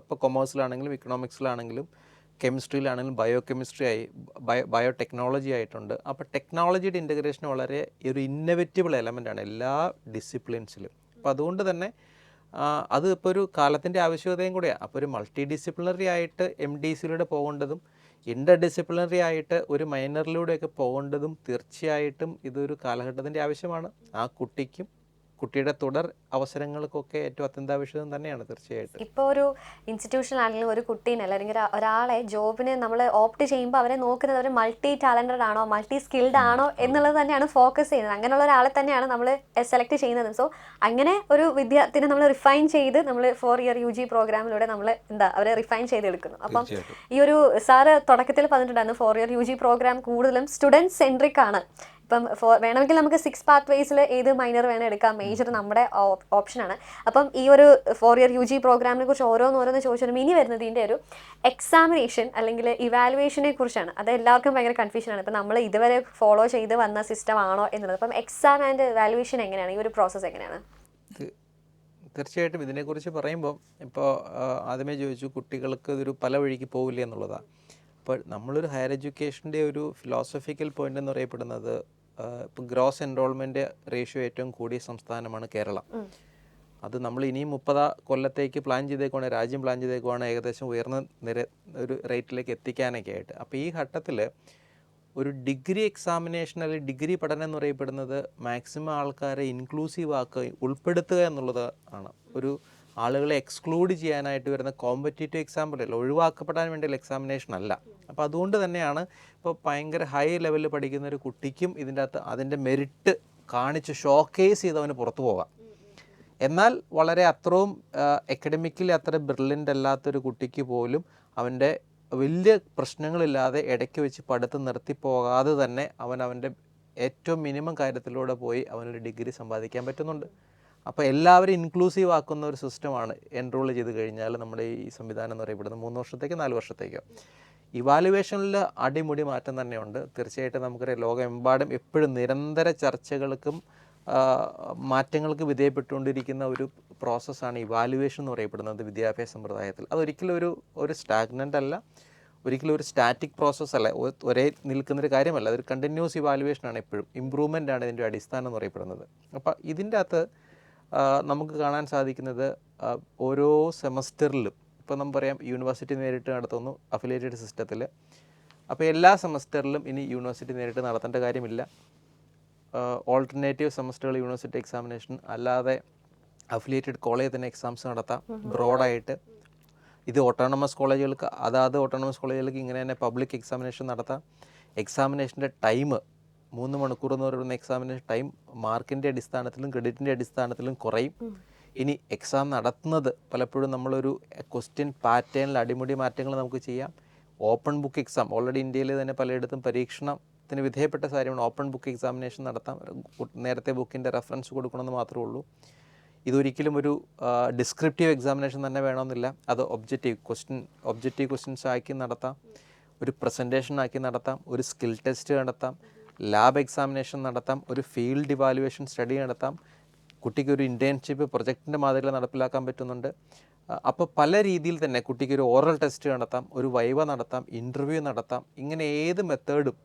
ഇപ്പോൾ കൊമേഴ്സിലാണെങ്കിലും ഇക്കണോമിക്സിലാണെങ്കിലും കെമിസ്ട്രിയിലാണെങ്കിലും ബയോടെക്നോളജി ആയിട്ടുണ്ട്. അപ്പോൾ ടെക്നോളജിയുടെ ഇൻ്റഗ്രേഷൻ വളരെ ഒരു ഇന്നൊവേറ്റബിൾ എലമെൻ്റാണ് എല്ലാ ഡിസിപ്ലിൻസിലും. അപ്പോൾ അതുകൊണ്ട് തന്നെ അത് ഇപ്പോൾ ഒരു കാലത്തിൻ്റെ ആവശ്യകതയും കൂടെയാണ്. അപ്പോൾ ഒരു മൾട്ടി ഡിസിപ്ലിനറി ആയിട്ട് MDCയിലൂടെ പോകേണ്ടതും ഇൻ്റർ ഡിസിപ്ലിനറി ആയിട്ട് ഒരു മൈനറിലൂടെയൊക്കെ പോകേണ്ടതും തീർച്ചയായിട്ടും ഇതൊരു കാലഘട്ടത്തിൻ്റെ ആവശ്യമാണ്. ആ കുട്ടിയുടെ തുടർ അവസരങ്ങൾക്കൊക്കെ ഏറ്റവും അത്യന്താപേക്ഷിതം തന്നെയാണ് തീർച്ചയായിട്ടും. ഇപ്പോൾ ഒരു ഇൻസ്റ്റിറ്റ്യൂഷനിലാണെങ്കിലും ഒരു കുട്ടീനെ അല്ലെങ്കിൽ ഒരാളെ ജോബിന് നമ്മൾ ഓപ്റ്റ് ചെയ്യുമ്പോൾ അവരെ നോക്കുന്നത് അവർ മൾട്ടി ടാലൻറ്റഡ് ആണോ, മൾട്ടി സ്കിൽഡ് ആണോ എന്നുള്ളത് തന്നെയാണ് ഫോക്കസ് ചെയ്യുന്നത്. അങ്ങനെയുള്ള ഒരാളെ തന്നെയാണ് നമ്മൾ സെലക്ട് ചെയ്യുന്നത്. സോ അങ്ങനെ ഒരു വിദ്യാർത്ഥിനെ നമ്മൾ റിഫൈൻ ചെയ്ത് നമ്മൾ 4 ഇയർ UG പ്രോഗ്രാമിലൂടെ നമ്മൾ അവരെ റിഫൈൻ ചെയ്തെടുക്കുന്നു. അപ്പം ഈ ഒരു സാറ് തുടക്കത്തിൽ പറഞ്ഞിട്ടുണ്ടായിരുന്നു 4 ഇയർ UG പ്രോഗ്രാം കൂടുതലും സ്റ്റുഡൻറ് സെൻട്രിക് ആണ്. ഇപ്പം വേണമെങ്കിൽ നമുക്ക് 6 പാത്വേസിൽ ഏത് മൈനർ വേണം എടുക്കാം, മേജർ നമ്മുടെ ഓപ്ഷനാണ്. അപ്പം ഈ ഒരു 4 ഇയർ UG പ്രോഗ്രാമിനെ കുറിച്ച് ഓരോന്ന് ചോദിച്ചാലും ഇനി വരുന്നത് ഇതിൻ്റെ ഒരു എക്സാമിനേഷൻ അല്ലെങ്കിൽ ഇവാലുവേഷനെ കുറിച്ചാണ്. അത് എല്ലാവർക്കും ഭയങ്കര കൺഫ്യൂഷനാണ്. ഇപ്പം നമ്മൾ ഇതുവരെ ഫോളോ ചെയ്ത് വന്ന സിസ്റ്റം ആണോ എന്നുള്ളത്. അപ്പം എക്സാം ആൻഡ് ഇവാലുവേഷൻ എങ്ങനെയാണ്, ഈ ഒരു പ്രോസസ്സ് എങ്ങനെയാണ്? തീർച്ചയായിട്ടും ഇതിനെക്കുറിച്ച് പറയുമ്പോൾ ഇപ്പോൾ ആദ്യമേ ചോദിച്ചു കുട്ടികൾക്ക് ഇതൊരു പല വഴിക്ക് പോവില്ല എന്നുള്ളതാണ്. അപ്പോൾ നമ്മളൊരു ഹയർ എഡ്യൂക്കേഷൻ്റെ ഒരു ഫിലോസഫിക്കൽ പോയിന്റ് എന്ന് പറയപ്പെടുന്നത് ഇപ്പോൾ ഗ്രോസ് എൻറോൾമെൻറ്റ് റേഷ്യോ ഏറ്റവും കൂടിയ സംസ്ഥാനമാണ് കേരളം. അത് നമ്മൾ ഇനിയും 30 കൊല്ലത്തേക്ക് പ്ലാൻ ചെയ്തേക്കുവാണ്, രാജ്യം പ്ലാൻ ചെയ്തേക്കുവാണ് ഏകദേശം ഉയർന്ന ഒരു റേറ്റിലേക്ക് എത്തിക്കാനൊക്കെ ആയിട്ട്. അപ്പോൾ ഈ ഘട്ടത്തിൽ ഒരു ഡിഗ്രി എക്സാമിനേഷൻ അല്ലെങ്കിൽ ഡിഗ്രി പഠനം എന്ന് പറയപ്പെടുന്നത് മാക്സിമം ആൾക്കാരെ ഇൻക്ലൂസീവ് ആക്കുക, ഉൾപ്പെടുത്തുക എന്നുള്ളത് ആണ്. ഒരു ആളുകളെ എക്സ്ക്ലൂഡ് ചെയ്യാനായിട്ട് വരുന്ന കോമ്പറ്റേറ്റീവ് എക്സാമ്പിളല്ല, ഒഴിവാക്കപ്പെടാൻ വേണ്ടിയുള്ള എക്സാമിനേഷൻ അല്ല. അപ്പോൾ അതുകൊണ്ട് തന്നെയാണ് ഇപ്പോൾ ഭയങ്കര ഹൈ ലെവലിൽ പഠിക്കുന്ന ഒരു കുട്ടിക്കും ഇതിൻ്റെ അകത്ത് അതിൻ്റെ മെറിറ്റ് കാണിച്ച് ഷോക്കേസ് ചെയ്തവന് പുറത്തു പോകാം. എന്നാൽ വളരെ അത്രയും അക്കാഡമിക്കലി അത്ര ബ്രില്യൻ്റ് അല്ലാത്തൊരു കുട്ടിക്ക് പോലും അവൻ്റെ വലിയ പ്രശ്നങ്ങളില്ലാതെ ഇടയ്ക്ക് വെച്ച് പഠിത്തം നിർത്തിപ്പോകാതെ തന്നെ അവൻ്റെ ഏറ്റവും മിനിമം കാര്യത്തിലൂടെ പോയി അവനൊരു ഡിഗ്രി സമ്പാദിക്കാൻ പറ്റുന്നുണ്ട്. അപ്പോൾ എല്ലാവരും ഇൻക്ലൂസീവ് ആക്കുന്ന ഒരു സിസ്റ്റമാണ് എൻറോൾ ചെയ്ത് കഴിഞ്ഞാൽ നമ്മുടെ ഈ സംവിധാനം എന്ന് പറയപ്പെടുന്നത് 3 വർഷത്തേക്കോ 4 വർഷത്തേക്കോ. ഇവാലുവേഷനിൽ അടിമുടി മാറ്റം തന്നെയുണ്ട്. തീർച്ചയായിട്ടും നമുക്കറിയാം ലോകമെമ്പാടും എപ്പോഴും നിരന്തര ചർച്ചകൾക്കും മാറ്റങ്ങൾക്ക് വിധേയപ്പെട്ടുകൊണ്ടിരിക്കുന്ന ഒരു പ്രോസസ്സാണ് ഇവാലുവേഷൻ എന്ന് പറയപ്പെടുന്നത് വിദ്യാഭ്യാസ സമ്പ്രദായത്തിൽ. അതൊരിക്കലും ഒരു സ്റ്റാഗ്നൻ്റ് അല്ല, ഒരിക്കലും ഒരു സ്റ്റാറ്റിക് പ്രോസസ്സ് അല്ല, ഒരേ നിൽക്കുന്നൊരു കാര്യമല്ല. അതൊരു കണ്ടിന്യൂസ് ഇവാലുവേഷനാണ്, എപ്പോഴും ഇമ്പ്രൂവ്മെൻ്റ് ആണ് ഇതിൻ്റെ അടിസ്ഥാനം എന്ന് പറയപ്പെടുന്നത്. അപ്പോൾ ഇതിൻ്റെ അകത്ത് നമുക്ക് കാണാൻ സാധിക്കുന്നത് ഓരോ സെമസ്റ്ററിലും ഇപ്പോൾ നമുക്ക് പറയാം യൂണിവേഴ്സിറ്റി നേരിട്ട് നടത്തുന്നു അഫിലിയേറ്റഡ് സിസ്റ്റത്തിൽ. അപ്പോൾ എല്ലാ സെമസ്റ്ററിലും ഇനി യൂണിവേഴ്സിറ്റി നേരിട്ട് നടത്തേണ്ട കാര്യമില്ല. ഓൾട്ടർനേറ്റീവ് സെമസ്റ്ററുകൾ യൂണിവേഴ്സിറ്റി എക്സാമിനേഷൻ അല്ലാതെ അഫിലിയേറ്റഡ് കോളേജ് തന്നെ എക്സാംസ് നടത്താം ബ്രോഡായിട്ട്. ഇത് ഓട്ടോണമസ് കോളേജുകൾക്ക് അതാത് ഓട്ടോണമസ് കോളേജുകൾക്ക് ഇങ്ങനെ തന്നെ പബ്ലിക് എക്സാമിനേഷൻ നടത്താം. എക്സാമിനേഷൻ്റെ ടൈം 3 മണിക്കൂർ എന്ന് പറയുന്ന എക്സാമിനേഷൻ ടൈം മാർക്കിൻ്റെ അടിസ്ഥാനത്തിലും ക്രെഡിറ്റിൻ്റെ അടിസ്ഥാനത്തിലും കുറയും. ഇനി എക്സാം നടത്തുന്നത് പലപ്പോഴും നമ്മളൊരു ക്വസ്റ്റ്യൻ പാറ്റേണിൽ അടിമുടി മാറ്റങ്ങൾ നമുക്ക് ചെയ്യാം. ഓപ്പൺ ബുക്ക് എക്സാം ഓൾറെഡി ഇന്ത്യയിൽ തന്നെ പലയിടത്തും പരീക്ഷണത്തിന് വിധേയപ്പെട്ട കാര്യമാണ്. ഓപ്പൺ ബുക്ക് എക്സാമിനേഷൻ നടത്താം. നേരത്തെ ബുക്കിൻ്റെ റെഫറൻസ് കൊടുക്കണമെന്ന് മാത്രമേ ഉള്ളൂ. ഇതൊരിക്കലും ഒരു ഡിസ്ക്രിപ്റ്റീവ് എക്സാമിനേഷൻ തന്നെ വേണമെന്നില്ല. അത് ഒബ്ജക്റ്റീവ് ക്വസ്റ്റ്യൻസ് ആക്കി നടത്താം, ഒരു പ്രസൻറ്റേഷൻ ആക്കി നടത്താം, ഒരു സ്കിൽ ടെസ്റ്റ് നടത്താം, ലാബ് എക്സാമിനേഷൻ നടത്താം, ഒരു ഫീൽഡ് ഇവാലുവേഷൻ സ്റ്റഡി നടത്താം, കുട്ടിക്ക് ഒരു ഇൻറ്റേൺഷിപ്പ് പ്രൊജക്റ്റിൻ്റെ മാതൃകയിൽ നടപ്പിലാക്കാൻ പറ്റുന്നുണ്ട്. അപ്പോൾ പല രീതിയിൽ തന്നെ കുട്ടിക്ക് ഒരു ഓറൽ ടെസ്റ്റ് നടത്താം, ഒരു വൈവ നടത്താം, ഇൻ്റർവ്യൂ നടത്താം. ഇങ്ങനെ ഏത് മെത്തേഡും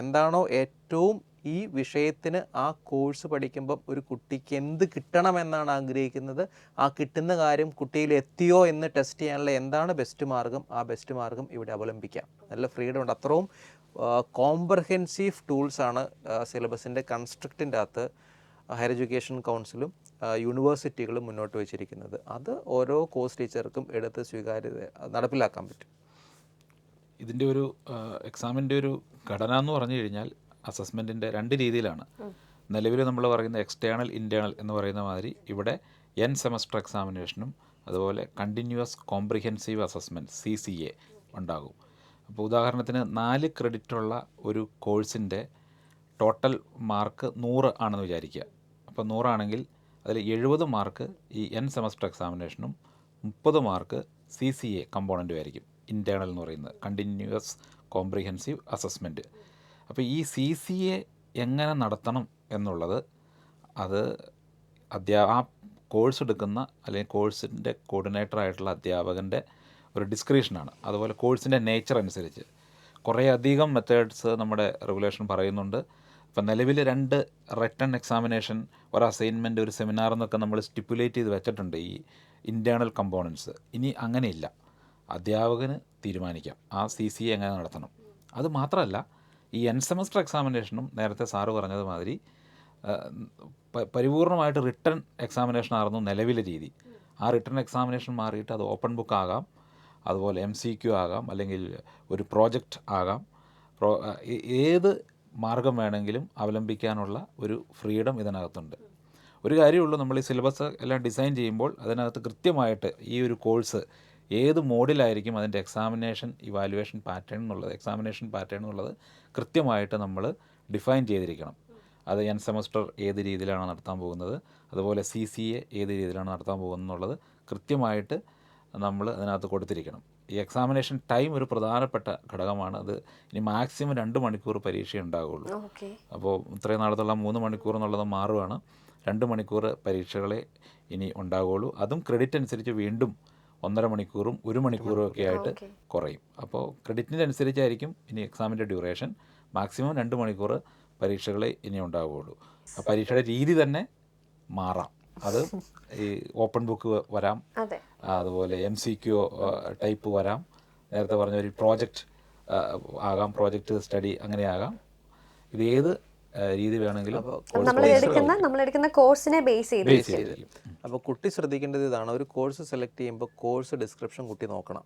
എന്താണോ ഏറ്റവും ഈ വിഷയത്തിന് ആ കോഴ്സ് പഠിക്കുമ്പം ഒരു കുട്ടിക്ക് എന്ത് കിട്ടണമെന്നാണ് ആഗ്രഹിക്കുന്നത്, ആ കിട്ടുന്ന കാര്യം കുട്ടിയിൽ എത്തിയോ എന്ന് ടെസ്റ്റ് ചെയ്യാനുള്ള എന്താണ് ബെസ്റ്റ് മാർഗം, ആ ബെസ്റ്റ് മാർഗം ഇവിടെ അവലംബിക്കാം. നല്ല ഫ്രീഡം ഉണ്ട്. അത്രയും കോംപ്രഹെൻസീവ് ടൂൾസാണ് സിലബസിൻ്റെ കൺസ്ട്രക്റ്റിൻ്റെ അകത്ത് ഹയർ എഡ്യൂക്കേഷൻ കൗൺസിലും യൂണിവേഴ്സിറ്റികളും മുന്നോട്ട് വെച്ചിരിക്കുന്നത്. അത് ഓരോ കോഴ്സ് ടീച്ചർക്കും എടുത്ത് സ്വീകാര്യത നടപ്പിലാക്കാൻ പറ്റും. ഇതിൻ്റെ ഒരു എക്സാമിൻ്റെ ഒരു ഘടന എന്ന് പറഞ്ഞു കഴിഞ്ഞാൽ അസസ്മെൻറ്റിൻ്റെ 2 രീതിയിലാണ്. നിലവിൽ നമ്മൾ പറയുന്ന എക്സ്റ്റേണൽ ഇൻറ്റേണൽ എന്ന് പറയുന്ന മാതിരി ഇവിടെ എൻ സെമസ്റ്റർ എക്സാമിനേഷനും അതുപോലെ കണ്ടിന്യൂസ് കോംപ്രിഹെൻസീവ് അസസ്മെൻറ്റ് CCA ഉണ്ടാകും. അപ്പോൾ ഉദാഹരണത്തിന് 4 ക്രെഡിറ്റുള്ള ഒരു കോഴ്സിൻ്റെ ടോട്ടൽ മാർക്ക് 100 ആണെന്ന് വിചാരിക്കുക. അപ്പോൾ 100 ആണെങ്കിൽ അതിൽ 70 മാർക്ക് ഈ എൻ സെമസ്റ്റർ എക്സാമിനേഷനും 30 മാർക്ക് CCA കമ്പോണൻറ്റും ആയിരിക്കും. ഇൻറ്റേണൽ എന്ന് പറയുന്നത് കണ്ടിന്യൂസ് കോംപ്രിഹെൻസീവ് അസസ്മെൻറ്റ്. അപ്പോൾ ഈ CCA എങ്ങനെ നടത്തണം എന്നുള്ളത് അത് ആ കോഴ്സ് എടുക്കുന്ന അല്ലെങ്കിൽ കോഴ്സിൻ്റെ കോർഡിനേറ്റർ ആയിട്ടുള്ള അധ്യാപകൻ്റെ ഒരു ഡിസ്ക്രിപ്ഷനാണ്. അതുപോലെ കോഴ്സിൻ്റെ നേച്ചർ അനുസരിച്ച് കുറേയധികം മെത്തേഡ്സ് നമ്മുടെ റെഗുലേഷൻ പറയുന്നുണ്ട്. ഇപ്പം നിലവിൽ 2 റിട്ടൺ എക്സാമിനേഷൻ, ഒരു അസൈൻമെൻറ്റ്, ഒരു സെമിനാർ എന്നൊക്കെ നമ്മൾ സ്റ്റിപ്പുലേറ്റ് ചെയ്ത് വെച്ചിട്ടുണ്ട് ഈ ഇൻറ്റേർണൽ കമ്പോണൻസ്. ഇനി അങ്ങനെയില്ല, അധ്യാപകന് തീരുമാനിക്കാം ആ CCA എങ്ങനെ നടത്തണം. അത് മാത്രമല്ല ഈ എൻ സെമസ്റ്റർ എക്സാമിനേഷനും നേരത്തെ സാറ് പറഞ്ഞത് മാതിരി പരിപൂർണമായിട്ട് റിട്ടൺ എക്സാമിനേഷൻ ആയിരുന്നു നിലവിലെ രീതി. ആ റിട്ടൺ എക്സാമിനേഷൻ മാറിയിട്ട് അത് ഓപ്പൺ ബുക്ക് ആകാം, അതുപോലെ MCQ ആകാം, അല്ലെങ്കിൽ ഒരു പ്രോജക്റ്റ് ആകാം. ഏത് മാർഗം വേണമെങ്കിലും അവലംബിക്കാനുള്ള ഒരു ഫ്രീഡം ഇതിനകത്തുണ്ട്. ഒരു കാര്യമുള്ളൂ, നമ്മൾ ഈ സിലബസ് എല്ലാം ഡിസൈൻ ചെയ്യുമ്പോൾ അതിനകത്ത് കൃത്യമായിട്ട് ഈ ഒരു കോഴ്സ് ഏത് മോഡിലായിരിക്കും അതിൻ്റെ ഇവാലുവേഷൻ പാറ്റേൺ എന്നുള്ളത് കൃത്യമായിട്ട് നമ്മൾ ഡിഫൈൻ ചെയ്തിരിക്കണം. അത് എൻ സെമസ്റ്റർ ഏത് രീതിയിലാണ് നടത്താൻ പോകുന്നത്, അതുപോലെ CCA ഏത് രീതിയിലാണ് നടത്താൻ പോകുന്നത് എന്നുള്ളത് കൃത്യമായിട്ട് നമ്മൾ അതിനകത്ത് കൊടുത്തിരിക്കണം. ഈ എക്സാമിനേഷൻ ടൈം ഒരു പ്രധാനപ്പെട്ട ഘടകമാണ്. അത് ഇനി മാക്സിമം 2 മണിക്കൂർ പരീക്ഷ ഉണ്ടാവുകയുള്ളൂ. അപ്പോൾ ഇത്രയും നാളത്തുള്ള 3 മണിക്കൂർ എന്നുള്ളത് മാറുകയാണ്. 2 മണിക്കൂർ പരീക്ഷകളെ ഇനി ഉണ്ടാവുകയുള്ളൂ. അതും ക്രെഡിറ്റ് അനുസരിച്ച് വീണ്ടും 1.5 മണിക്കൂറും 1 മണിക്കൂറും ഒക്കെ ആയിട്ട് കുറയും. അപ്പോൾ ക്രെഡിറ്റിൻ്റെ അനുസരിച്ചായിരിക്കും ഇനി എക്സാമിൻ്റെ ഡ്യൂറേഷൻ. മാക്സിമം 2 മണിക്കൂർ പരീക്ഷകളെ ഇനി ഉണ്ടാവുകയുള്ളൂ. ആ പരീക്ഷയുടെ രീതി തന്നെ മാറാം. അത് ഈ ഓപ്പൺ ബുക്ക് വരാം, അതുപോലെ MCQ ടൈപ്പ് വരാം, നേരത്തെ പറഞ്ഞ ഒരു പ്രോജക്റ്റ് ആകാം, പ്രോജക്റ്റ് സ്റ്റഡി അങ്ങനെയാകാം. ഇത് ഏത് രീതി വേണമെങ്കിലും നമ്മളെടുക്കുന്ന കോഴ്സിനെ ബേസ് ചെയ്തിരിക്കും. അപ്പോൾ കുട്ടി ശ്രദ്ധിക്കേണ്ടത് ഇതാണ്, ഒരു കോഴ്സ് സെലക്ട് ചെയ്യുമ്പോൾ കോഴ്സ് ഡിസ്ക്രിപ്ഷൻ കുട്ടി നോക്കണം.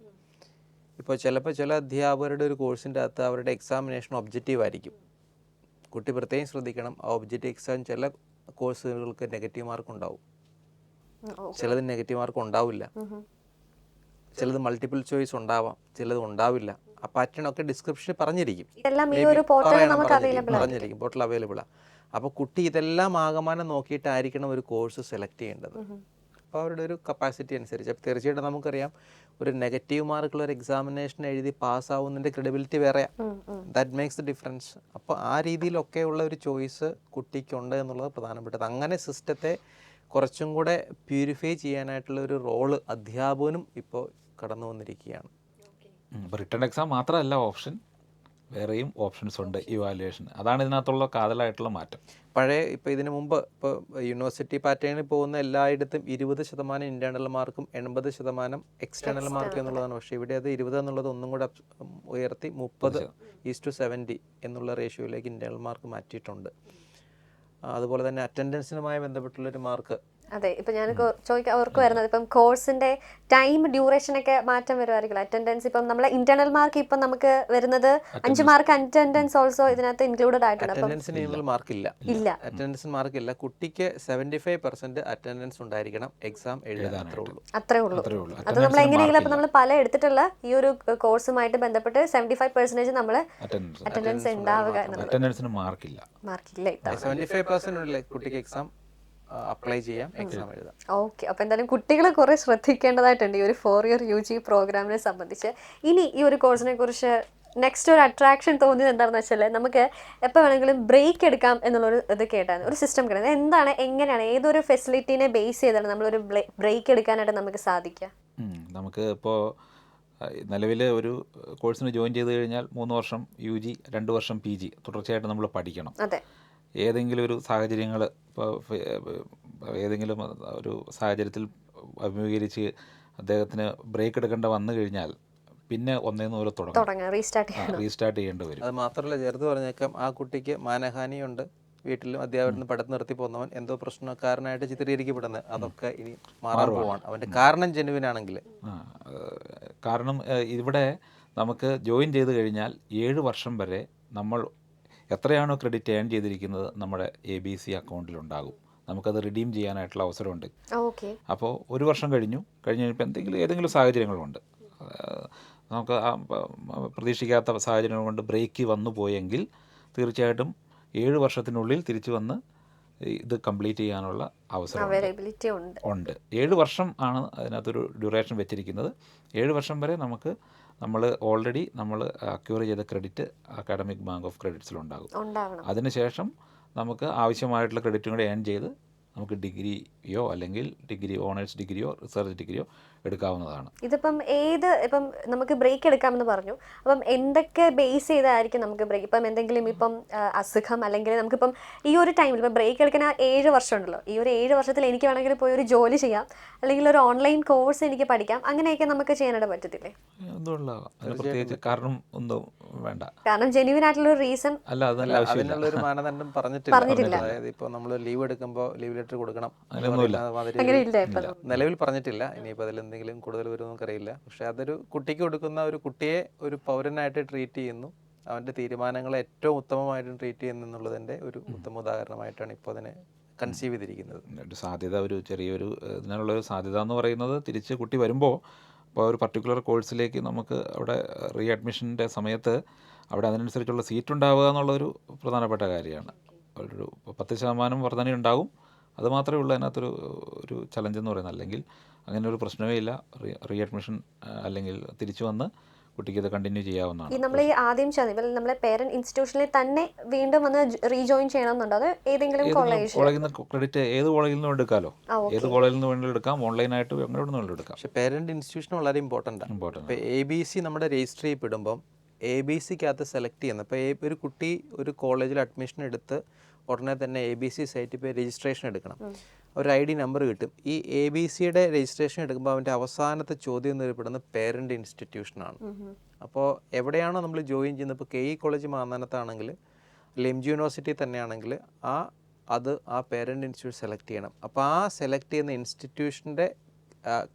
ഇപ്പോൾ ചിലപ്പോൾ ചില അധ്യാപകരുടെ ഒരു കോഴ്സിൻ്റെ അകത്ത് അവരുടെ എക്സാമിനേഷൻ ഒബ്ജക്റ്റീവ് ആയിരിക്കും. കുട്ടി പ്രത്യേകം ശ്രദ്ധിക്കണം, ആ ഒബ്ജക്റ്റീവ് എക്സാം ചില കോഴ്സുകൾക്ക് നെഗറ്റീവ് മാർക്ക് ഉണ്ടാവും, ചിലത് നെഗറ്റീവ് മാർക്ക് ഉണ്ടാവില്ല, ചിലത് മൾട്ടിപ്പിൾ ചോയ്സ് ഉണ്ടാവാം, ചിലത് ഉണ്ടാവില്ല. ആ പാറ്റേൺ ഒക്കെ ഡിസ്ക്രിപ്ഷനിൽ പറഞ്ഞിരിക്കും, പറഞ്ഞിരിക്കും, പോർട്ടൽ അവൈലബിളാണ്. അപ്പോൾ കുട്ടി ഇതെല്ലാം ആകമാനം നോക്കിയിട്ടായിരിക്കണം ഒരു കോഴ്സ് സെലക്ട് ചെയ്യേണ്ടത്. അപ്പോൾ അവരുടെ ഒരു കപ്പാസിറ്റി അനുസരിച്ച്. അപ്പോൾ തീർച്ചയായിട്ടും നമുക്കറിയാം, ഒരു നെഗറ്റീവ് മാർക്കുള്ള ഒരു എക്സാമിനേഷൻ എഴുതി പാസ്സാവുന്നതിൻ്റെ ക്രെഡിബിലിറ്റി വേറെയാണ്. That makes the difference. അപ്പോൾ ആ രീതിയിലൊക്കെയുള്ള ഒരു ചോയ്സ് കുട്ടിക്കുണ്ട് എന്നുള്ളത് പ്രധാനപ്പെട്ടത്. അങ്ങനെ സിസ്റ്റത്തെ കുറച്ചും കൂടെ പ്യൂരിഫൈ ചെയ്യാനായിട്ടുള്ള ഒരു റോള് അധ്യാപകനും ഇപ്പോൾ കടന്നു വന്നിരിക്കുകയാണ്. റിട്ടേൺ എക്സാം മാത്രമല്ല ഓപ്ഷൻ, വേറെയും ഓപ്ഷൻസ് ഉണ്ട് ഇവാലുവേഷൻ. അതാണ് ഇതിനകത്തുള്ള കാതലായിട്ടുള്ള മാറ്റം. പഴയ ഇപ്പോൾ ഇതിനു മുമ്പ് ഇപ്പോൾ യൂണിവേഴ്സിറ്റി പാറ്റേണിൽ പോകുന്ന എല്ലായിടത്തും 20% ഇൻറ്റേർണൽ മാർക്കും 80% എക്സ്റ്റേണൽ മാർക്കും എന്നുള്ളതാണ്. പക്ഷേ ഇവിടെ അത് 20 എന്നുള്ളത് ഒന്നും കൂടെ ഉയർത്തി 30:70 എന്നുള്ള റേഷ്യോയിലേക്ക് ഇൻറ്റേർണൽ മാർക്ക് മാറ്റിയിട്ടുണ്ട്. അതുപോലെ തന്നെ അറ്റൻഡൻസിനുമായി ബന്ധപ്പെട്ടുള്ളൊരു മാർക്ക്. അതെ, ഇപ്പം ഞാൻ ചോദിക്കാൻ അവർക്ക് വരുന്നത്, ഇപ്പം കോഴ്സിന്റെ ടൈം ഡ്യൂറേഷനൊക്കെ മാറ്റം വരുമായിരിക്കും. അറ്റൻഡൻസ് ഇപ്പം നമ്മളെ ഇന്റേണൽ മാർക്ക് ഇപ്പം നമുക്ക് വരുന്നത് 5 മാർക്ക് അറ്റൻഡൻസ് ഓൾസോ ഇതിനകത്ത് ഇൻക്ലൂഡഡ് ആയിട്ടുണ്ട്. അറ്റൻഡൻസിന് മാർക്കില്ല, അറ്റൻഡൻസിന് മാർക്കില്ല. കുട്ടിക്ക് 75% അറ്റൻഡൻസ് ഉണ്ടായിരിക്കണം എക്സാം എഴുതാൻ. അത്രേ ഉള്ളൂ. അത് നമ്മൾ എങ്ങനെയെങ്കിലും അപ്പം നമ്മൾ പല എടുത്തിട്ടുള്ള ഈ ഒരു കോഴ്സുമായിട്ട് ബന്ധപ്പെട്ട് 75% നമ്മൾ അറ്റൻഡൻസ് ഉണ്ടാവുക അറ്റൻഡൻസിന് മാർക്കില്ല. 75% കുട്ടിക്ക് എക്സാം അപ്ലൈ ചെയ്യാം, എക്സാം എഴുതാം. ഓക്കെ, അപ്പോൾ എന്തായാലും കുട്ടികളെ കുറേ ശ്രദ്ധിക്കേണ്ടതായിട്ടുണ്ട് ഈ ഒരു 4 ഇയർ UG പ്രോഗ്രാമിനെ സംബന്ധിച്ച്. ഇനി ഈ ഒരു കോഴ്സിനെ കുറിച്ച് നെക്സ്റ്റ് ഒരു അട്രാക്ഷൻ തോന്നിയത് എന്താണെന്ന് വെച്ചാൽ, നമുക്ക് എപ്പോൾ വേണമെങ്കിലും ബ്രേക്ക് എടുക്കാം എന്നുള്ളൊരു ഇത് കേട്ടാണ്, ഒരു സിസ്റ്റം കേട്ടത്. എന്താണ്, എങ്ങനെയാണ്, ഏതൊരു ഫെസിലിറ്റീനെ ബേസ് ചെയ്താണ് നമ്മളൊരു ബ്രേക്ക് എടുക്കാനായിട്ട് നമുക്ക് സാധിക്കുക? നമുക്ക് ഇപ്പോൾ നിലവിൽ ഒരു കോഴ്സിന് ജോയിൻ ചെയ്ത് കഴിഞ്ഞാൽ 3 വർഷം UG, 2 വർഷം PG തുടർച്ചയായിട്ട് നമ്മൾ പഠിക്കണം. അതെ. ഏതെങ്കിലും ഒരു സാഹചര്യങ്ങൾ, ഇപ്പോൾ ഏതെങ്കിലും ഒരു സാഹചര്യത്തിൽ അഭിമുഖീകരിച്ച് അദ്ദേഹത്തിന് ബ്രേക്ക് എടുക്കേണ്ട വന്നു കഴിഞ്ഞാൽ പിന്നെ ഒന്നേന്ന് പോലെ തുടങ്ങാം, റീസ്റ്റാർട്ട് ചെയ്യേണ്ടി വരും. അത് മാത്രമല്ല, ചേർത്ത് പറഞ്ഞേക്കാം, ആ കുട്ടിക്ക് മാനഹാനിയുണ്ട്, വീട്ടിലും അധ്യാപകരും പഠിത്തം നിർത്തി പോകുന്നവൻ എന്തോ പ്രശ്നക്കാരനായിട്ട് ചിത്രീകരിക്കപ്പെടുന്നത്, അതൊക്കെ ഇനി മാറാൻ പോവാണ്. അവൻ്റെ കാരണം ജെനുവിനാണെങ്കിൽ. കാരണം ഇവിടെ നമുക്ക് ജോയിൻ ചെയ്ത് കഴിഞ്ഞാൽ 7 വർഷം വരെ നമ്മൾ എത്രയാണോ ക്രെഡിറ്റ് ഏൺ ചെയ്തിരിക്കുന്നത് നമ്മുടെ ABC അക്കൗണ്ടിലുണ്ടാകും. നമുക്കത് റിഡീം ചെയ്യാനായിട്ടുള്ള അവസരമുണ്ട്. അപ്പോൾ 1 വർഷം കഴിഞ്ഞപ്പോൾ ഏതെങ്കിലും സാഹചര്യങ്ങളുണ്ട്, നമുക്ക് പ്രതീക്ഷിക്കാത്ത സാഹചര്യങ്ങൾ കൊണ്ട് ബ്രേക്ക് വന്നു പോയെങ്കിൽ തീർച്ചയായിട്ടും 7 വർഷത്തിനുള്ളിൽ തിരിച്ചു വന്ന് ഇത് കംപ്ലീറ്റ് ചെയ്യാനുള്ള അവസരം ഉണ്ട്. 7 വർഷം ആണ് അതിനകത്തൊരു ഡ്യൂറേഷൻ വെച്ചിരിക്കുന്നത്. 7 വർഷം വരെ നമ്മൾ ഓൾറെഡി അക്യൂർ ചെയ്ത ക്രെഡിറ്റ് അക്കാഡമിക് ബാങ്ക് ഓഫ് ക്രെഡിറ്റ്സിലുണ്ടാകും. അതിനുശേഷം നമുക്ക് ആവശ്യമായിട്ടുള്ള ക്രെഡിറ്റും കൂടെ ഏൺ ചെയ്ത് നമുക്ക് ഡിഗ്രിയോ അല്ലെങ്കിൽ ഓണേഴ്സ് ഡിഗ്രിയോ റിസർച്ച് ഡിഗ്രിയോ എടുക്കാവുന്നതാണ്. ഇതിപ്പം ഇപ്പം നമുക്ക് ബ്രേക്ക് എടുക്കാമെന്ന് പറഞ്ഞു. അപ്പം എന്തൊക്കെ ബേസ് ചെയ്തായിരിക്കും നമുക്ക് ബ്രേക്ക്? ഇപ്പം എന്തെങ്കിലും ഇപ്പം അസുഖം, അല്ലെങ്കിൽ നമുക്കിപ്പം ഈ ഒരു ടൈമിൽ ഇപ്പം ബ്രേക്ക് എടുക്കാൻ 7 വർഷം ഉണ്ടല്ലോ, ഈ ഒരു 7 വർഷത്തിൽ എനിക്ക് വേണമെങ്കിൽ പോയി ഒരു ജോലി ചെയ്യാം, അല്ലെങ്കിൽ ഒരു ഓൺലൈൻ കോഴ്സ് എനിക്ക് പഠിക്കാം, അങ്ങനെയൊക്കെ നമുക്ക് ചെയ്യാനായിട്ട് പറ്റത്തില്ലേ? പ്രത്യേകിച്ച് കാരണം ഒന്നും വേണ്ട, കാരണം ജെന്യുവിൻ ആയിട്ടുള്ള ഒരു റീസൺ അല്ല, അതിനുള്ളൊരു മാനദണ്ഡം പറഞ്ഞിട്ടില്ല. അതായത് ഇപ്പോൾ നമ്മൾ ലീവ് എടുക്കുമ്പോൾ ലീവ് ലെറ്റർ കൊടുക്കണം, നിലവിൽ പറഞ്ഞിട്ടില്ല. ഇനിയിപ്പോൾ അതിൽ എന്തെങ്കിലും കൂടുതൽ വരും നമുക്കറിയില്ല. പക്ഷെ അതൊരു കുട്ടിക്ക് കൊടുക്കുന്ന, ഒരു കുട്ടിയെ ഒരു പൗരനായിട്ട് ട്രീറ്റ് ചെയ്യുന്നു, അവൻ്റെ തീരുമാനങ്ങളെ ഏറ്റവും ഉത്തമമായിട്ട് ട്രീറ്റ് ചെയ്യുന്നു എന്നുള്ളതിൻ്റെ ഒരു ഉത്തമ ഉദാഹരണമായിട്ടാണ് ഇപ്പോൾ അതിനെ കൺസീവ് ചെയ്തിരിക്കുന്നത്. സാധ്യത, ഒരു ചെറിയൊരു ഇതിനുള്ളൊരു സാധ്യത എന്ന് പറയുന്നത്, തിരിച്ച് കുട്ടി വരുമ്പോൾ ഇപ്പോൾ ഒരു പർട്ടിക്കുലർ കോഴ്സിലേക്ക് നമുക്ക് അവിടെ റീ അഡ്മിഷൻ്റെ സമയത്ത് അവിടെ അതിനനുസരിച്ചുള്ള സീറ്റ് ഉണ്ടാവുക എന്നുള്ളൊരു പ്രധാനപ്പെട്ട കാര്യമാണ്. ഒരു 10% വർധന ഉണ്ടാകും. അത് മാത്രമേ ഉള്ളൂ അതിനകത്തൊരു ചലഞ്ച് എന്ന് പറയുന്നത്. അല്ലെങ്കിൽ അങ്ങനെ ഒരു പ്രശ്നമേ ഇല്ല. റീ അഡ്മിഷൻ അല്ലെങ്കിൽ തിരിച്ചു വന്ന് കുട്ടിക്ക് ഇത് കണ്ടിന്യൂ ചെയ്യാവുന്നതാണ്. നമ്മൾ ഈ ആദ്യം നമ്മളെ പേരന്റ് ഇൻസ്റ്റിറ്റ്യൂഷനിൽ തന്നെ വീണ്ടും വന്ന് റീജോയിൻ ചെയ്യണമെന്നുണ്ടോ? അത് ഏതെങ്കിലും കോളേജിൽ നിന്ന് ക്രെഡിറ്റ് ഏത് കോളേജിൽ നിന്നും എടുക്കാമല്ലോ, ഏത് കോളേജിൽ നിന്ന് വേണമെങ്കിലും എടുക്കാം, ഓൺലൈനായിട്ട് എവിടെ നിന്നും എടുക്കാം. പക്ഷേ പേരന്റ് ഇൻസ്റ്റിറ്റ്യൂഷൻ വളരെ ഇമ്പോർട്ടൻ്റ് ആണ്. ഇപ്പോൾ ABC നമ്മുടെ രജിസ്റ്റർ ചെയ്യപ്പെടുമ്പം ABCക്കകത്ത് സെലക്ട് ചെയ്യുന്നത്, ഇപ്പോൾ ഒരു കുട്ടി ഒരു കോളേജിൽ അഡ്മിഷൻ എടുത്ത് ഉടനെ തന്നെ ABC സൈറ്റിൽ പോയി രജിസ്ട്രേഷൻ എടുക്കണം. ഒരു ID നമ്പർ കിട്ടും. ഈ ABCയുടെ രജിസ്ട്രേഷൻ എടുക്കുമ്പോൾ അവൻ്റെ അവസാനത്തെ ചോദ്യം നേരിടുന്നത് പേരൻ്റ് ഇൻസ്റ്റിറ്റ്യൂഷനാണ്. അപ്പോൾ എവിടെയാണോ നമ്മൾ ജോയിൻ ചെയ്യുന്നത്, ഇപ്പോൾ KE കോളേജ് മാന്നാനത്താണെങ്കിൽ അല്ലെങ്കിൽ MG യൂണിവേഴ്സിറ്റി തന്നെയാണെങ്കിൽ ആ അത് ആ പേരൻറ്റ് ഇൻസ്റ്റിറ്റ്യൂട്ട് സെലക്ട് ചെയ്യണം. അപ്പോൾ ആ സെലക്ട് ചെയ്യുന്ന ഇൻസ്റ്റിറ്റ്യൂഷൻ്റെ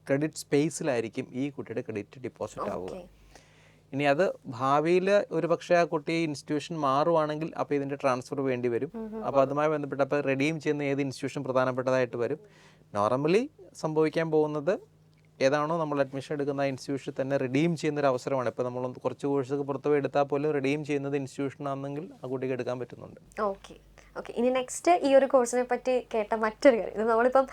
ക്രെഡിറ്റ് സ്പേസിലായിരിക്കും ഈ കുട്ടിയുടെ ക്രെഡിറ്റ് ഡെപ്പോസിറ്റ് ആവുക. ഇനി അത് ഭാവിയിൽ ഒരു പക്ഷേ ആ കുട്ടി ഇൻസ്റ്റിറ്റ്യൂഷൻ മാറുവാണെങ്കിൽ അപ്പോൾ ഇതിൻ്റെ ട്രാൻസ്ഫർ വേണ്ടി വരും. അപ്പോൾ അതുമായി ബന്ധപ്പെട്ട് അപ്പോൾ റെഡീം ചെയ്യുന്ന ഏത് ഇൻസ്റ്റിറ്റ്യൂഷൻ പ്രധാനപ്പെട്ടതായിട്ട് വരും. നോർമലി സംഭവിക്കാൻ പോകുന്നത് ഏതാണോ നമ്മൾ അഡ്മിഷൻ എടുക്കുന്ന ആ ഇൻസ്റ്റിറ്റ്യൂഷനിൽ തന്നെ റിഡീം ചെയ്യുന്നൊരു അവസരമാണ്. ഇപ്പോൾ നമ്മൾ കുറച്ച് കോഴ്സൊക്കെ പുറത്ത് പോയി എടുത്താൽ പോലും റിഡീം ചെയ്യുന്നത് ഇൻസ്റ്റിറ്റ്യൂഷനാണെങ്കിൽ ആ കുട്ടിക്ക് എടുക്കാൻ പറ്റുന്നുണ്ട്. ഓക്കെ. ഇനി നെക്സ്റ്റ് ഈ ഒരു കോഴ്സിനെ പറ്റി കേട്ട മറ്റൊരു കാര്യം, ഇത് നമ്മളിപ്പം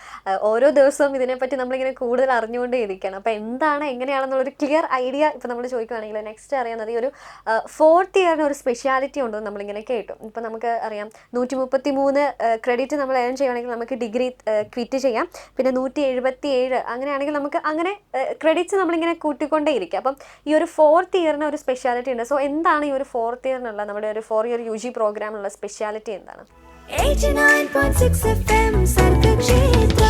ഓരോ ദിവസവും ഇതിനെപ്പറ്റി നമ്മളിങ്ങനെ കൂടുതൽ അറിഞ്ഞുകൊണ്ടേ ഇരിക്കുകയാണ്. അപ്പോൾ എന്താണ് എങ്ങനെയാണെന്നുള്ളൊരു ക്ലിയർ ഐഡിയ ഇപ്പോൾ നമ്മൾ ചോദിക്കുകയാണെങ്കിൽ നെക്സ്റ്റ് അറിയാവുന്നത് ഈ ഒരു 4th ഇയറിന് ഒരു സ്പെഷ്യാലിറ്റി ഉണ്ടെന്ന് നമ്മളിങ്ങനെ കേട്ടു. ഇപ്പോൾ നമുക്ക് അറിയാം 133 ക്രെഡിറ്റ് നമ്മൾ ഏൺ ചെയ്യുകയാണെങ്കിൽ നമുക്ക് ഡിഗ്രി ക്വിറ്റ് ചെയ്യാം. പിന്നെ 177 അങ്ങനെയാണെങ്കിൽ നമുക്ക് അങ്ങനെ ക്രെഡിറ്റ്സ് നമ്മളിങ്ങനെ കൂട്ടിക്കൊണ്ടേ ഇരിക്കുക. അപ്പം ഈ ഒരു 4th ഇയറിന് ഒരു സ്പെഷ്യാലിറ്റി ഉണ്ട്. സോ എന്താണ് ഈ ഒരു 4th ഇയറിനുള്ള നമ്മുടെ ഒരു 4 ഇയർ UG പ്രോഗ്രാമിനുള്ള സ്പെഷ്യാലിറ്റി എന്താണ്? 89.6 FM സർഗക്ഷേത്ര.